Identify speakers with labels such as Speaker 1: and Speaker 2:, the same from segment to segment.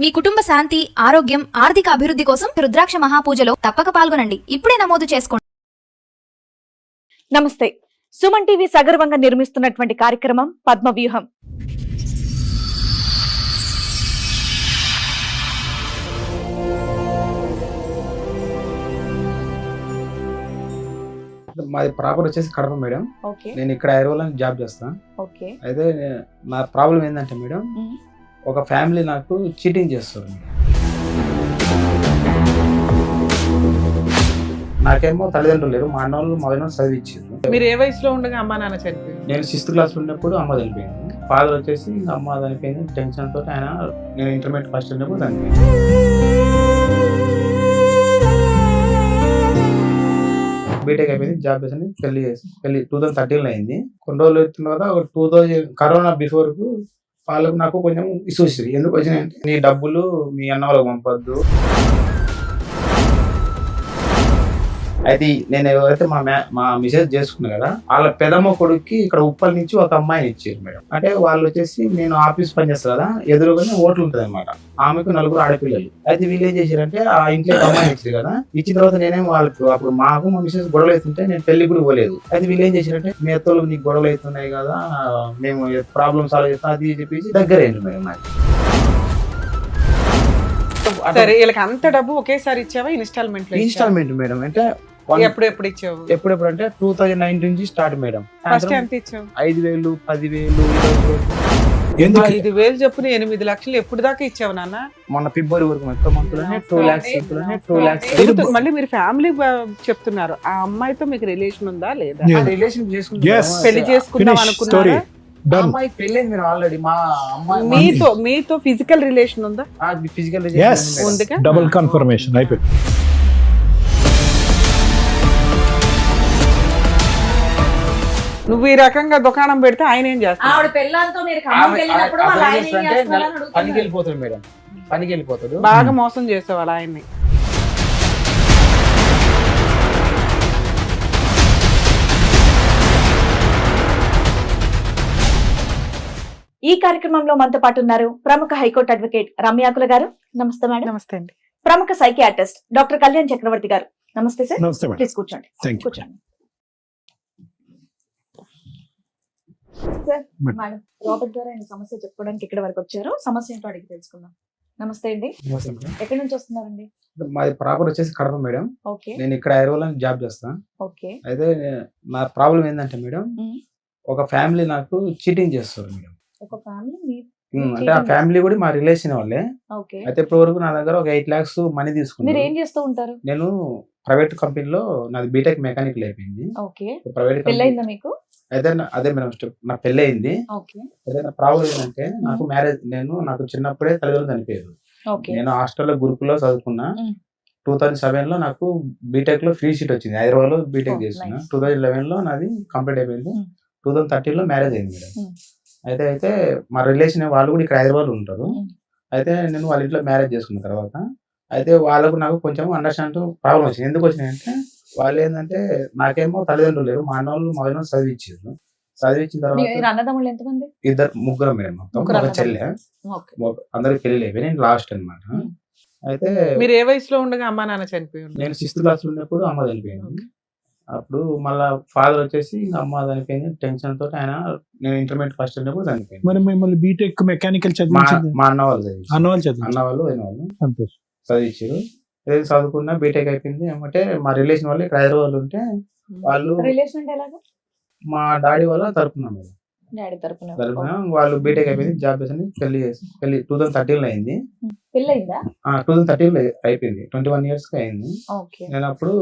Speaker 1: మీ కుటుంబ శాంతి, ఆరోగ్యం, ఆర్థిక అభివృద్ధి కోసం రుద్రాక్ష మహాపూజలో తప్పక పాల్గొనండి. ఇప్పుడే నమోదు చేసుకోండి.
Speaker 2: నమస్తే. సుమన్ టీవీ సగర్వంగా నిర్మిస్తున్నటువంటి కార్యక్రమం పద్మవ్యూహం.
Speaker 3: మాది ప్రాపర్ వచ్చేసి కడప మేడం.
Speaker 2: ఓకే
Speaker 3: నేను ఇక్కడ హైదరాబాద్ జాబ్ చేస్తాను.
Speaker 2: ఓకే
Speaker 3: అయితే నా ప్రాబ్లం ఏంటంటే మేడం, ఒక ఫ్యామిలీ నాకు చీటింగ్ చేస్తారు మేడం. నాకేమో తల్లిదండ్రులు లేరు, మా అన్న వాళ్ళు మగన చదివించారు.
Speaker 4: మీరు ఏ వయసులో ఉండగా అమ్మా నాన్న చనిపోయింది?
Speaker 3: నేను 6th క్లాస్ ఉన్నప్పుడు అమ్మ చనిపోయింది. ఫాదర్ వచ్చేసి ఇంకా అమ్మ చనిపోయింది. టెన్షన్ తోటి ఆయన, నేను ఇంటర్మీడియట్ ఫస్ట్ ఉన్నప్పుడు చనిపోయింది. బీటెక్ అయిపోయింది, జాబ్ చేసి పెళ్లి 2013లో అయింది. కొన్ని రోజులు వచ్చిన తర్వాత 2000 కరోనా బిఫోర్ కు వాళ్ళకు నాకు కొంచెం ఇష్యూస్ ఎందుకు వచ్చినాయంటే, నీ డబ్బులు మీ అన్న వాళ్ళకి పంపొద్దు. అయితే నేను ఎవరైతే మా మిసెస్ చేసుకున్నా కదా, వాళ్ళ పెదమ్మ కొడుక్కి ఇక్కడ ఉప్పల్ నుంచి ఒక అమ్మాయిని ఇచ్చారు మేడం. అంటే వాళ్ళు వచ్చేసి, నేను ఆఫీస్ పని చేస్తా కదా, ఎదురుగానే హోటల్ ఉంటుంది అనమాట. ఆమెకు 4 ఆడపిల్లలు. అయితే వీళ్ళు ఏం చేశారంటే, ఆ ఇంట్లో అమ్మాయిని ఇచ్చారు కదా, ఇచ్చిన తర్వాత నేనేం వాళ్ళకు అప్పుడు మాకు మా మిసెస్ గొడవలు అవుతుంటే నేను పెళ్లి కూడా పోలేదు. అయితే వీళ్ళు ఏం చేశారంటే, మీ అత్తలు నీకు గొడవలు అవుతున్నాయి కదా, మేము ప్రాబ్లమ్ సాల్వ్ చేస్తాం అది చెప్పేసి దగ్గర అయింది మేడం నాకు.
Speaker 4: సరే, వీళ్ళకి అంత డబ్బు ఒకేసారి ఇచ్చావా?
Speaker 3: Instalment madam. అంటే
Speaker 4: ఎప్పుడు ఇచ్చావు?
Speaker 3: ఎప్పుడెప్పుడు అంటే 2019 నుంచి స్టార్ట్ మేడం.
Speaker 4: ఫస్ట్ ఎంత ఇచ్చావు?
Speaker 3: 5,000, 10,000, 20,000.
Speaker 4: 5,000 చొప్పున 8 లక్షలు ఎప్పుడు దాకా ఇచ్చావు నాన్న?
Speaker 3: మొన్న ఫిబ్రవరి వరకు మొత్తం మంత్లోనే 2 lakhs.
Speaker 4: మళ్ళీ మీరు ఫ్యామిలీ చెప్తున్నారు, ఆ అమ్మాయితో మీకు రిలేషన్ ఉందా లేదా?
Speaker 3: రిలేషన్ చేసుకుంటాం,
Speaker 4: పెళ్లి చేసుకుందాం అనుకున్నారా?
Speaker 3: అమ్మాయి పెళ్ళైంది మీరు ఆల్రెడీ. మా అమ్మాయి
Speaker 4: మీతో ఫిజికల్ రిలేషన్ ఉందా?
Speaker 3: ఫిజికల్
Speaker 4: ఉందిగా.
Speaker 5: డబుల్ కన్ఫర్మేషన్ అయిపోయింది.
Speaker 4: నువ్వు ఈ రకంగా దుకాణం పెడితే ఆయన ఏం చేస్తాడు?
Speaker 2: ఆవిడ పెళ్ళాంతో మీరు ఖమ్మంకి వెళ్ళినప్పుడు వాళ్ళ ఆయన ఏం చేస్తున్నారని అడుగుతున్నారు.
Speaker 3: పనికి వెళ్ళిపోతాడు మేడం, పనికి వెళ్ళిపోతాడు.
Speaker 4: బాగా మోసం చేసేవాళ్ళు ఆయన్ని.
Speaker 2: ఈ కార్యక్రమంలో మనతో పాటు ఉన్నారు ప్రముఖ హైకోర్టు అడ్వకేట్ రమ్యాకుల గారు. నమస్తే మేడం.
Speaker 4: నమస్తే అండి.
Speaker 2: ప్రముఖ సైకియాట్రిస్ట్ డాక్టర్ కళ్యాణ్ చక్రవర్తి గారు. నమస్తే సార్.
Speaker 5: నమస్తే మేడం.
Speaker 2: ప్లీజ్ కూర్చోండి.
Speaker 5: Thank you.
Speaker 2: కూర్చోండి సార్. మేడం, రాబర్ట్ గారు ఆయన సమస్య చెప్పుకోవడానికి ఇక్కడ వరకు వచ్చారు. సమస్య ఏంటో అడిగి తెలుసుకుందాం. నమస్తే అండి.
Speaker 3: నమస్తే మేడం.
Speaker 2: ఎక్కడి నుంచి వస్తున్నారండి?
Speaker 3: మాది ప్రాపర్ వచ్చేసి కడప మేడం.
Speaker 2: ఓకే
Speaker 3: నేను ఇక్కడ హైదరాబాద్ జాబ్ చేస్తాను.
Speaker 2: ఓకే
Speaker 3: అయితే నా ప్రాబ్లం ఏంటంటే మేడం, ఒక ఫ్యామిలీ నాకు చీటింగ్ చేస్తారు మేడం.
Speaker 2: ఒక ఫ్యామిలీ
Speaker 3: అంటే ఆ ఫ్యామిలీ కూడా మా రిలేషన్ వాళ్ళే.
Speaker 2: ఓకే.
Speaker 3: అయితే ఇప్పటి వరకు నా దగ్గర ఒక 8 lakhs మనీ
Speaker 2: మీరు
Speaker 3: తీసుకున్నాను.
Speaker 2: ఏం చేస్తూ ఉంటారు?
Speaker 3: నేను ప్రైవేట్ కంపెనీలో, నాది బీటెక్ మెకానికల్ అయిపోయింది.
Speaker 2: ఓకే.
Speaker 3: ప్రైవేట్
Speaker 2: పెళ్ళైందా మీకు?
Speaker 3: అయితే అదే మేడం నా పెళ్ళి అయింది.
Speaker 2: ఓకే
Speaker 3: అయితే నా ప్రాబ్లం ఏంటంటే, నాకు మ్యారేజ్, నాకు చిన్నప్పుడే తల్లిదండ్రులు చనిపోయారు.
Speaker 2: ఓకే.
Speaker 3: నేను హాస్టల్లో గురుకుల్లో చదువుకున్నా. 2007 లో నాకు బీటెక్ లో ఫ్రీ సీట్ వచ్చింది. హైదరాబాద్ లో బీటెక్ చేస్తున్నా. 2011 లో నాది కంప్లీట్ అయిపోయింది. 2013 లో మ్యారేజ్ అయింది మేడం. అయితే మా రిలేషన్ వాళ్ళు కూడా ఇక్కడ హైదరాబాద్ లో ఉంటారు. అయితే నేను వాళ్ళ ఇంట్లో మ్యారేజ్ చేసుకున్న తర్వాత, అయితే వాళ్ళకు నాకు కొంచెం అండర్స్టాండ్ ప్రాబ్లం వచ్చింది. ఎందుకు వచ్చినాయంటే, వాళ్ళు ఏంటంటే, నాకేమో తల్లిదండ్రులు లేరు, మా అన్న వాళ్ళు మగన చదివించారు. చదివించిన తర్వాత
Speaker 2: అన్నదమ్ముళ్ళు ఎంతమంది?
Speaker 3: ముగ్గురు మేడం. మొత్తం ఒక చెల్లె. అందరికి పెళ్లి అయిపోయి నేను లాస్ట్ అనమాట. అయితే
Speaker 4: మీరు ఏ వయసులో ఉండగా అమ్మా నాన్న చనిపోయి?
Speaker 3: నేను 6th క్లాస్ ఉన్నప్పుడు అమ్మ చనిపోయింది. అప్పుడు మళ్ళా ఫాదర్ వచ్చేసి ఇంకా అమ్మ చనిపోయింది. టెన్షన్ తోటి ఆయన, నేను ఇంటర్మీడియట్ ఫస్ట్ ఉన్నప్పుడు చనిపోయింది.
Speaker 5: మరి మిమ్మల్ని బీటెక్ మెకానికల్ చదివించింది?
Speaker 3: మా అన్న వాళ్ళు చదివి,
Speaker 5: అన్న వాళ్ళు చదివి,
Speaker 3: అన్న వాళ్ళు అయిన వాళ్ళు
Speaker 5: సంతోషం
Speaker 3: చదివించారు. ఏదైతే చదువుకున్నా బీటెక్ అయిపోయింది. ఏమంటే మా రిలేషన్ వాళ్ళు ఇక్కడ హైదరాబాద్ ఉంటే, వాళ్ళు
Speaker 2: రిలేషన్ అంటే ఎలాగా?
Speaker 3: మా డాడీ వాళ్ళ తరపున మేడం,
Speaker 2: డాడీ తరపున.
Speaker 3: వాళ్ళు బీటెక్ అయిపోయింది, జాబ్ చేసి పెళ్లి 2013 లో అయింది.
Speaker 2: పెళ్ళైందా?
Speaker 3: 2013 లో అయిపోయింది. 21 years అయింది.
Speaker 2: ఓకే.
Speaker 3: నేను అప్పుడు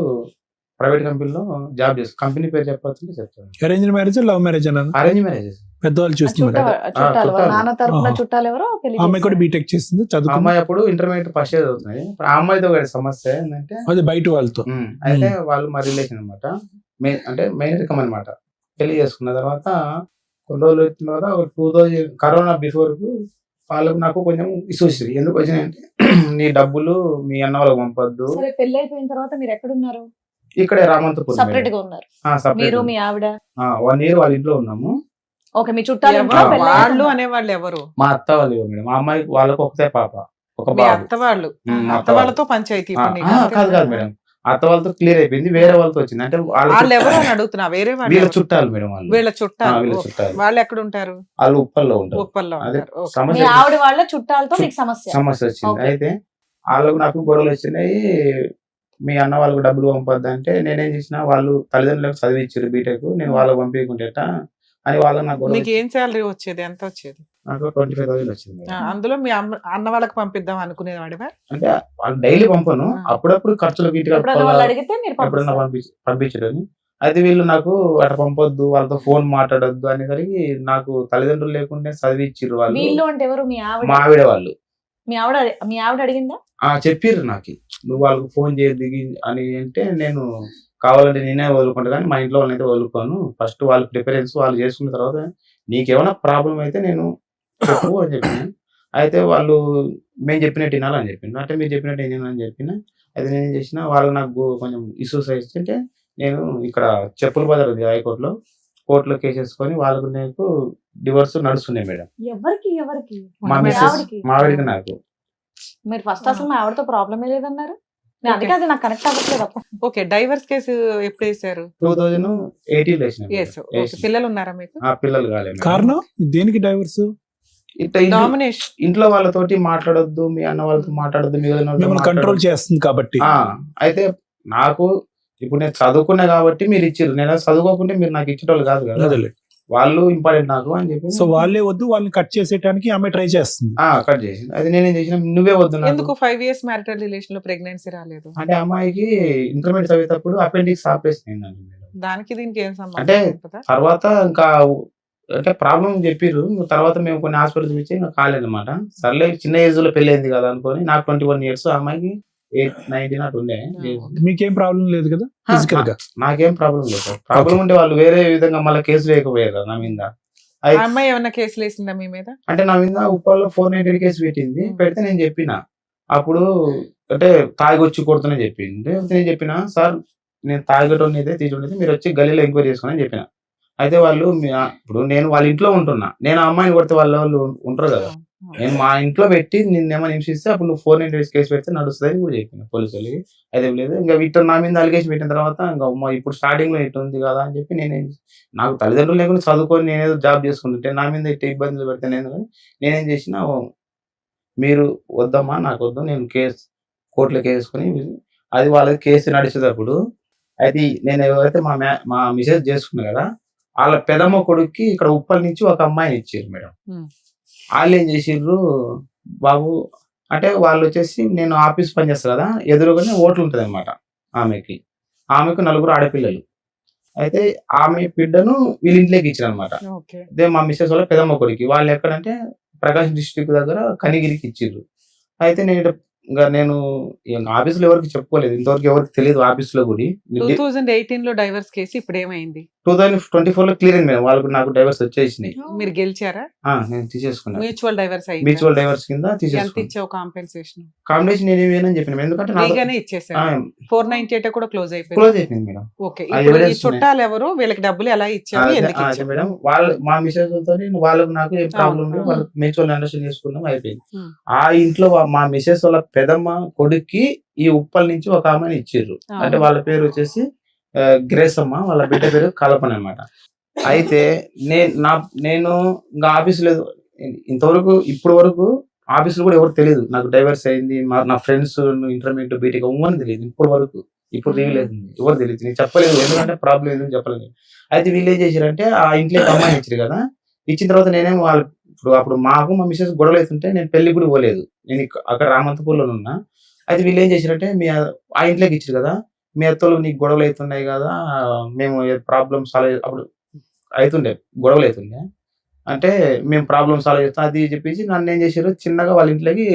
Speaker 3: ప్రైవేట్ కంపెనీలో జాబ్ చేస్తాను. కంపెనీ పేరు చెప్పొచ్చు చెప్తాను.
Speaker 5: అరేంజ్ మ్యారేజ్, లవ్ మ్యారేజ్ అన్న?
Speaker 3: Arrange marriage.
Speaker 5: పెద్దవాళ్ళు చూస్తున్నారు.
Speaker 2: చుట్టాలు, నాన్న తరపున చుట్టాలు ఎవరో పెళ్లి
Speaker 5: అమ్మాయి కూడా బీటెక్ చేస్తుంది, చదువు.
Speaker 3: అమ్మాయి అప్పుడు ఇంటర్మీడియట్ ఫస్ట్ ఇయర్ చదువుతుంది. ఆ అమ్మాయితో కూడా సమస్య ఏంటంటే,
Speaker 5: అది బయట వాళ్ళతో.
Speaker 3: అయితే వాళ్ళు మా రిలేషన్ అనమాట. అంటే మెయిన్ రకం అనమాట. పెళ్లి చేసుకున్న తర్వాత కొన్ని రోజులు వచ్చిన తర్వాత 2000 కరోనా బిఫోర్ కు వాళ్ళకు నాకు కొంచెం ఇష్యూస్ ఎందుకు వచ్చినాయంటే, నీ డబ్బులు మీ అన్న వాళ్ళకి పంపొద్దు.
Speaker 2: పెళ్లి అయిపోయిన తర్వాత మీరు ఎక్కడున్నారు?
Speaker 3: ఇక్కడే రామంతపూర్
Speaker 2: సెపరేట్ గా ఉన్నారు మీరు, మీ ఆవిడ?
Speaker 3: 1 year వాళ్ళ ఇంట్లో ఉన్నాము.
Speaker 2: ఓకే. మీ చుట్టాలు
Speaker 4: వాళ్ళు అనేవాళ్ళు ఎవరు?
Speaker 3: మా అత్త వాళ్ళు మేడం. మా అమ్మాయి వాళ్ళకు ఒకటే పాప. ఒక
Speaker 4: మీ
Speaker 3: బాబు.
Speaker 4: అత్త వాళ్ళు
Speaker 3: మా
Speaker 4: అత్త వాళ్ళతో పంచాయతీ ఇప్పుడు నీకు అంతే
Speaker 3: కాదు
Speaker 4: కదా?
Speaker 3: కాదు మేడం, అత్త వాళ్ళతో క్లియర్ అయిపోయింది, వేరే వాళ్ళతో వచ్చింది. అంటే
Speaker 4: వాళ్ళు ఎవరు అని అడుగుతున్నా, వేరే వాళ్ళు
Speaker 3: వీళ్ళ
Speaker 4: ఎవరు?
Speaker 3: చుట్టాలు మేడం వాళ్ళు.
Speaker 4: వీళ్ళ చుట్టాలు.
Speaker 3: వీళ్ళ
Speaker 4: ఓకే.
Speaker 3: చుట్టాలు.
Speaker 4: వాళ్ళు ఎక్కడ ఉంటారు?
Speaker 3: వాళ్ళు ఉప్పల్లో ఉంటారు.
Speaker 4: ఉప్పల్లో
Speaker 3: అదే
Speaker 4: ఉంటారు. ఓకే.
Speaker 2: మీ
Speaker 3: సమస్య
Speaker 2: ఆవిడ వాళ్ళ చుట్టాలతో మీకు సమస్య.
Speaker 3: సమస్య వచ్చింది.
Speaker 2: ఓకే.
Speaker 3: అయితే వాళ్ళకు నాకు గొడవలు వచ్చినాయి. మీ అన్న వాళ్ళకు డబ్బులు పంపొద్దు అంటే నేనేం చేసిన, వాళ్ళు తల్లిదండ్రులకు చదివించారు బీటెక్, నేను వాళ్ళకి పంపించుకుంటేట అని వాళ్ళకి నాకు గొడవ
Speaker 4: మీకు ఏం శాలరీ వచ్చేది? ఎంత వచ్చేది?
Speaker 3: నాకు 25,000 వచ్చింది మేడం.
Speaker 4: అందులో మీ అన్న వాళ్ళకి పంపిద్దాం అనుకునేవాడివా?
Speaker 3: అంటే వాళ్ళు డైలీ పంపను, అప్పుడప్పుడు ఖర్చులకు ఇంటికి
Speaker 2: ఎప్పుడైనా వాళ్ళు అడిగితే మీరు
Speaker 3: ఎప్పుడన్నా
Speaker 2: పంపిస్తారు.
Speaker 3: పంపించడని. అయితే వీళ్ళు నాకు అట్లా పంపొద్దు, వాళ్ళతో ఫోన్ మాట్లాడొద్దు అనేసరికి నాకు తల్లిదండ్రులు లేకుండా చదివిచ్చిర్రు వాళ్ళు.
Speaker 2: వీళ్ళు అంటే ఎవరు? మీ ఆవిడ.
Speaker 3: మా ఆవిడ వాళ్ళు
Speaker 2: మీ ఆవిడ అడిగిందా?
Speaker 3: చెప్పిర్రు నాకు, నువ్వు వాళ్ళకు ఫోన్ చేయదిగి అని అంటే నేను కావాలంటే నేనే వదులుకుంటా కానీ మా ఇంట్లో వాళ్ళని అయితే వదులుకోను, ఫస్ట్ వాళ్ళ ప్రిఫరెన్స్ వాళ్ళు చేసుకున్న తర్వాత నీకేమైనా ప్రాబ్లం అయితే నేను చెప్పు అని చెప్పిన. అయితే వాళ్ళు మేము చెప్పినట్టు వినాలని చెప్పిండు, అంటే మీరు చెప్పినట్టు వినాలని చెప్పిన. అయితే నేను ఏం చేసిన, వాళ్ళు నాకు కొంచెం ఇష్యూస్ అయితే నేను ఇక్కడ చెప్పుల బజార్ ఉంది హైకోర్టులో, కోర్టులో కేసు వేసుకొని వాళ్ళకు నాకు డివోర్స్ నడుస్తున్నాయి మేడం.
Speaker 2: ఎవరికి ఎవరికి?
Speaker 3: మా
Speaker 2: మీ
Speaker 3: మిస్సెస్
Speaker 2: ఆవిడకి.
Speaker 3: మా ఆవిడకి నాకు.
Speaker 2: మీరు ఫస్ట్ అసలు మా ఆవిడతో ప్రాబ్లమే లేదన్నారు. నేను అందుకే అది నాకు కనెక్ట్ అవ్వట్లేదు అప్పుడు.
Speaker 4: ఓకే. డైవర్స్ కేసు ఎప్పుడు వేసారు?
Speaker 3: 2018 వేసిన మేడం.
Speaker 4: Yes. ఓకే. పిల్లలు ఉన్నారా మీకు?
Speaker 3: ఆ పిల్లలు కాలేదు మేడం.
Speaker 5: కారణం దేనికి డైవర్స్?
Speaker 3: ఇట్లా
Speaker 4: డామినేషన్.
Speaker 3: ఇంట్లో వాళ్ళతోటి మాట్లాడొద్దు, మీ అన్న వాళ్ళతో మాట్లాడొద్దు, మిగిలిన వాళ్ళతో
Speaker 5: మిమ్మల్ని కంట్రోల్
Speaker 3: మాట్లాడొద్దు.
Speaker 5: చేస్తుంది కాబట్టి.
Speaker 3: అయితే నాకు ఇప్పుడు నేను చదువుకున్నా కాబట్టి మీరు ఇచ్చిర్రు, నేను చదువుకోకుంటే మీరు నాకు ఇచ్చేటోళ్ళు కాదు కదా,
Speaker 5: అదేలే.
Speaker 3: వాళ్ళు ఇంపార్టెంట్ నాకు అని చెప్పి
Speaker 5: సో వాళ్ళే వద్దు, వాళ్ళని కట్ చేసేయడానికి ఆమె ట్రై చేస్తుంది.
Speaker 3: కట్ చేసింది. అది నేనేం చేసిన, నువ్వే వద్దు నాకు.
Speaker 4: ఎందుకు 5 years మ్యారిటల్ రిలేషన్ లో ప్రెగ్నెన్సీ రాలేదు?
Speaker 3: అంటే అమ్మాయికి ఇంటర్మీడియట్ చదివేటప్పుడు అపెండిక్స్ ఆపరేషన్ అయిందండి మేడం.
Speaker 4: దానికి దీనికి ఏం
Speaker 3: అంటే
Speaker 4: సంబంధం ఉంటుందా?
Speaker 3: తర్వాత ఇంకా అంటే ప్రాబ్లం చెప్పిర్రు, తర్వాత మేము కొన్ని హాస్పిటల్ చూపించి ఇంకా కాలేదన్నమాట. సర్లే చిన్న ఏజ్ లో పెళ్లి అయింది కదా అనుకొని, నాకు 21 years, అమ్మాయికి 19 అటు ఉండే.
Speaker 5: మీకేం ప్రాబ్లం లేదు కదా ఫిజికల్ గా?
Speaker 3: నాకేం ప్రాబ్లం లేదు సార్. ప్రాబ్లం ఉంటే వాళ్ళు వేరే విధంగా మళ్ళీ కేసు వేయకపోయారు కదా నా మీద.
Speaker 4: ఆ అమ్మాయి ఏమన్నా కేసులు వేసిందా మీ మీద?
Speaker 3: అంటే నా మీద ఉప్పల్లో 490 కేసు పెట్టింది. పెడితే నేను చెప్పిన, అప్పుడు అంటే తాగి వచ్చి కొడుతున్నా చెప్పింది. నేను చెప్పిన, సార్ నేను తాగటం అయితే తీసుకుంటే మీరు వచ్చి గల్లీలో ఎంక్వైరీ చేసుకుని చెప్పిన. అయితే వాళ్ళు ఇప్పుడు నేను వాళ్ళ ఇంట్లో ఉంటున్నా, నేను ఆ అమ్మాయిని కొడితే వాళ్ళు ఉంటారు కదా, నేను మా ఇంట్లో పెట్టి నిన్నేమో హింసిస్తే అప్పుడు నువ్వు 490 కేసు పెడితే నడుస్తుంది కూడా చెప్పిన పోలీసు వాళ్ళకి. అయితే లేదు, ఇంకా వీటి నా మీద అలిగేషన్ పెట్టిన తర్వాత ఇంకా ఇప్పుడు స్టార్టింగ్ లో ఇటు ఉంది కదా అని చెప్పి నాకు తల్లిదండ్రులు లేకుండా చదువుకొని నేనేదో జాబ్ చేసుకుంటుంటే నా మీద ఇట్లా ఇబ్బందులు పెడితే నేనేం చేసిన, మీరు వద్దమ్మా నాకు వద్దు, నేను కోర్టులో కేసుకొని అది వాళ్ళకి కేసు నడిచేటప్పుడు అయితే నేను ఎవరైతే మా మిసెస్ చేసుకున్నా కదా, వాళ్ళ పెదమ్మ కొడుక్కి ఇక్కడ ఉప్పల్ నుంచి ఒక అమ్మాయిని ఇచ్చారు మేడం. వాళ్ళు ఏం చేసిర్రు, బాబు అంటే వాళ్ళు వచ్చేసి నేను ఆఫీస్ పని చేస్తా కదా, ఎదురుగానే ఓట్లు ఉంటుంది అనమాట ఆమెకు 4 ఆడపిల్లలు. అయితే ఆమె బిడ్డను వీళ్ళ ఇంట్లోకి ఇచ్చారు అనమాట.
Speaker 4: ఓకే.
Speaker 3: అదే మా మిస్సెస్ వాళ్ళ పెదమ్మ కొడుకు, వాళ్ళు ఎక్కడంటే ప్రకాశం డిస్ట్రిక్ట్ దగ్గర కనిగిరికి ఇచ్చిర్రు. అయితే నేను ఆఫీసులో ఎవరికి చెప్పుకోలేదు, ఇంతవరకు ఎవరికి తెలియదు ఆఫీస్ లో కూడా.
Speaker 4: 2018 లో డైవర్స్ కేసు ఇప్పుడు ఏమైంది?
Speaker 3: 2024 లో క్లియర్ అయింది మేడం, వాళ్ళకు నాకు డైవర్స్ వచ్చేసినాయి.
Speaker 4: మీరు గెలిచారా?
Speaker 3: నేను తీసేసుకున్నాను,
Speaker 4: మ్యూచువల్ డైవర్స్ అయింది.
Speaker 3: మ్యూచువల్ డైవర్స్ కింద
Speaker 4: ఎంత
Speaker 3: తీసేసుకున్నాను.
Speaker 4: ఇచ్చావు కాంపెన్సేషన్?
Speaker 3: కాంబినేషన్ నేను ఏమేనని చెప్పిన, ఎందుకంటే నాకు
Speaker 4: ఫ్రీగానే ఇచ్చేసారు. 498 కూడా క్లోజ్ అయిపోయింది.
Speaker 3: క్లోజ్ అయిపోయింది మేడం.
Speaker 4: ఓకే.
Speaker 3: ఆ
Speaker 4: ఇప్పుడు ఈ
Speaker 3: evidence
Speaker 4: చుట్టాలు ఎవరు, వీళ్ళకి డబ్బులు ఎలా ఇచ్చావు, ఎందుకు
Speaker 3: అదే
Speaker 4: ఇచ్చావు?
Speaker 3: మేడం, వాళ్ళు మా మిసెస్ తో వాళ్ళకు నాకు ఏ ప్రాబ్లం లేదు, వాళ్ళకి మ్యూచువల్ అండర్స్టాండ్ చేసుకున్నాం, అయిపోయింది. ఆ ఇంట్లో మా మిసెస్ వాళ్ళ పెదమ్మ కొడుక్కి ఈ ఉప్పల్ నుంచి ఒక ఆమెను ఇచ్చిర్రు. అంటే వాళ్ళ పేరు వచ్చేసి గ్రేసమ్మ, వాళ్ళ బిడ్డ పేరు కల్పన అన్నమాట. అయితే నేను ఇంకా ఆఫీస్ లేదు ఇంతవరకు, ఇప్పటి వరకు ఆఫీసులో కూడా ఎవరు తెలియదు నాకు డైవర్స్ అయింది. నా ఫ్రెండ్స్ ఇంటర్మీడియట్ బీటెక్ ఉమ్మని తెలియదు ఇప్పటి వరకు. ఇప్పుడు రివీల్ అవుతుంది, ఎవరు తెలియదు, నేను చెప్పలేదు, ఎందుకంటే ప్రాబ్లం ఏదో చెప్పలేదు. అయితే వీళ్ళు ఏం చేశారంటే ఆ ఇంట్లో అమ్మాయిని ఇచ్చారు కదా, ఇచ్చిన తర్వాత నేనేమో వాళ్ళు అప్పుడు మాకు మా మిసెస్ గొడవలు అవుతుంటే నేను పెళ్లికి కూడా పోలేదు, నేను అక్కడ రామంతపూర్లో ఉన్నా. అయితే వీళ్ళు ఏం చేశారంటే ఆ ఇంట్లోకి ఇచ్చారు కదా, మీ అత్తలు నీకు గొడవలు అవుతున్నాయి కదా, మేము ప్రాబ్లమ్ సాల్వ్ అప్పుడు అవుతుండే గొడవలు అవుతుండే అంటే మేము ప్రాబ్లమ్ సాల్వ్ చేస్తాం అది చెప్పేసి నన్ను ఏం చేశారు, చిన్నగా వాళ్ళ ఇంట్లోకి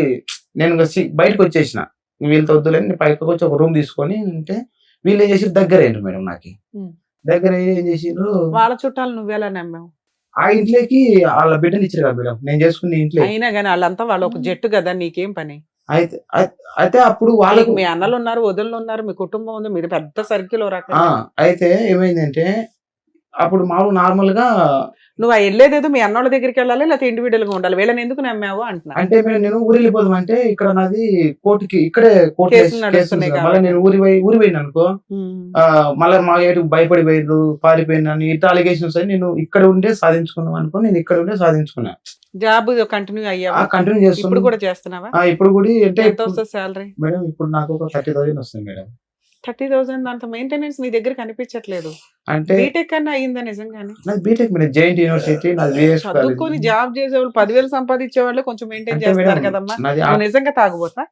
Speaker 3: నేను బయటకు వచ్చేసిన, వీళ్ళతో వద్దులేని పైకి వచ్చి ఒక రూమ్ తీసుకొని ఉంటే వీళ్ళు ఏం చేసారు, దగ్గర అయ్యారు మేడం. నాకు దగ్గర ఏం చేసారు,
Speaker 4: వాళ్ళ చుట్టాలు నువ్వెలా నమ్మావు?
Speaker 3: ఆ ఇంట్లోకి వాళ్ళ బిడ్డలు ఇచ్చారు కదా మేడం, నేను చేసుకున్న ఇంట్లో.
Speaker 4: అయినా కానీ వాళ్ళంతా వాళ్ళు ఒక జట్టు కదా, నీకేం పని?
Speaker 3: అయితే అప్పుడు వాళ్ళకి
Speaker 4: మీ అన్నలు ఉన్నారు, వదినలు ఉన్నారు, మీ కుటుంబం ఉంది, మీరు పెద్ద సర్కిల్ రకం.
Speaker 3: అయితే ఏమైందంటే అప్పుడు మామూలు నార్మల్ గా
Speaker 4: నువ్వు ఆ వెళ్ళేదేదో మీ అన్నోళ్ళ దగ్గరికి వెళ్ళాలి లేకపోతే ఇండివిడువల్ గా ఉండాలి, వీళ్ళని ఎందుకు నమ్మావు అంటున్నా.
Speaker 3: అంటే మేడం నేను ఊరు వెళ్ళిపోదాం అంటే ఇక్కడ నాది కోర్టుకి ఇక్కడే కోర్టు
Speaker 4: కేసులు నడుస్తున్నాయి
Speaker 3: మళ్ళీ
Speaker 4: కాబట్టి.
Speaker 3: నేను ఊరి పోయిన అనుకో మళ్ళీ మా ఏటు భయపడి పోయినరు పారిపోయినాను ఇట్లా అలిగేషన్స్ అని నేను ఇక్కడ ఉండే సాధించుకున్నాం అనుకో, నేను ఇక్కడ ఉండే సాధించుకున్నా.
Speaker 4: జాబ్ కంటిన్యూ అయ్యావా?
Speaker 3: కంటిన్యూ
Speaker 4: ఇప్పుడు
Speaker 3: చేస్తున్నాను.
Speaker 4: కూడా చేస్తున్నావా?
Speaker 3: ఇప్పుడు కూడా అంటే
Speaker 4: ఎంత వస్తుంది శాలరీ?
Speaker 3: మేడం ఇప్పుడు నాకు ఒక 30,000 వస్తుంది మేడం.
Speaker 4: 30,000 అంత మెయింటెనెన్స్ నీ దగ్గర కనిపించట్లేదు.
Speaker 3: అంటే
Speaker 4: బీటెక్ అన్నా అయిందా నిజంగానే?
Speaker 3: నాది బీటెక్ మేడం, జైంట్ యూనివర్సిటీ నాది VS
Speaker 4: చదువుకొని జాబ్ చేసేవాళ్ళు 10,000 సంపాదించే వాళ్ళు కొంచెం మెయింటైన్
Speaker 3: అంటే
Speaker 4: చేస్తారు
Speaker 3: మేడం
Speaker 4: కదమ్మా.
Speaker 3: నాది
Speaker 4: నువ్వు నిజంగా తాగుబోతా?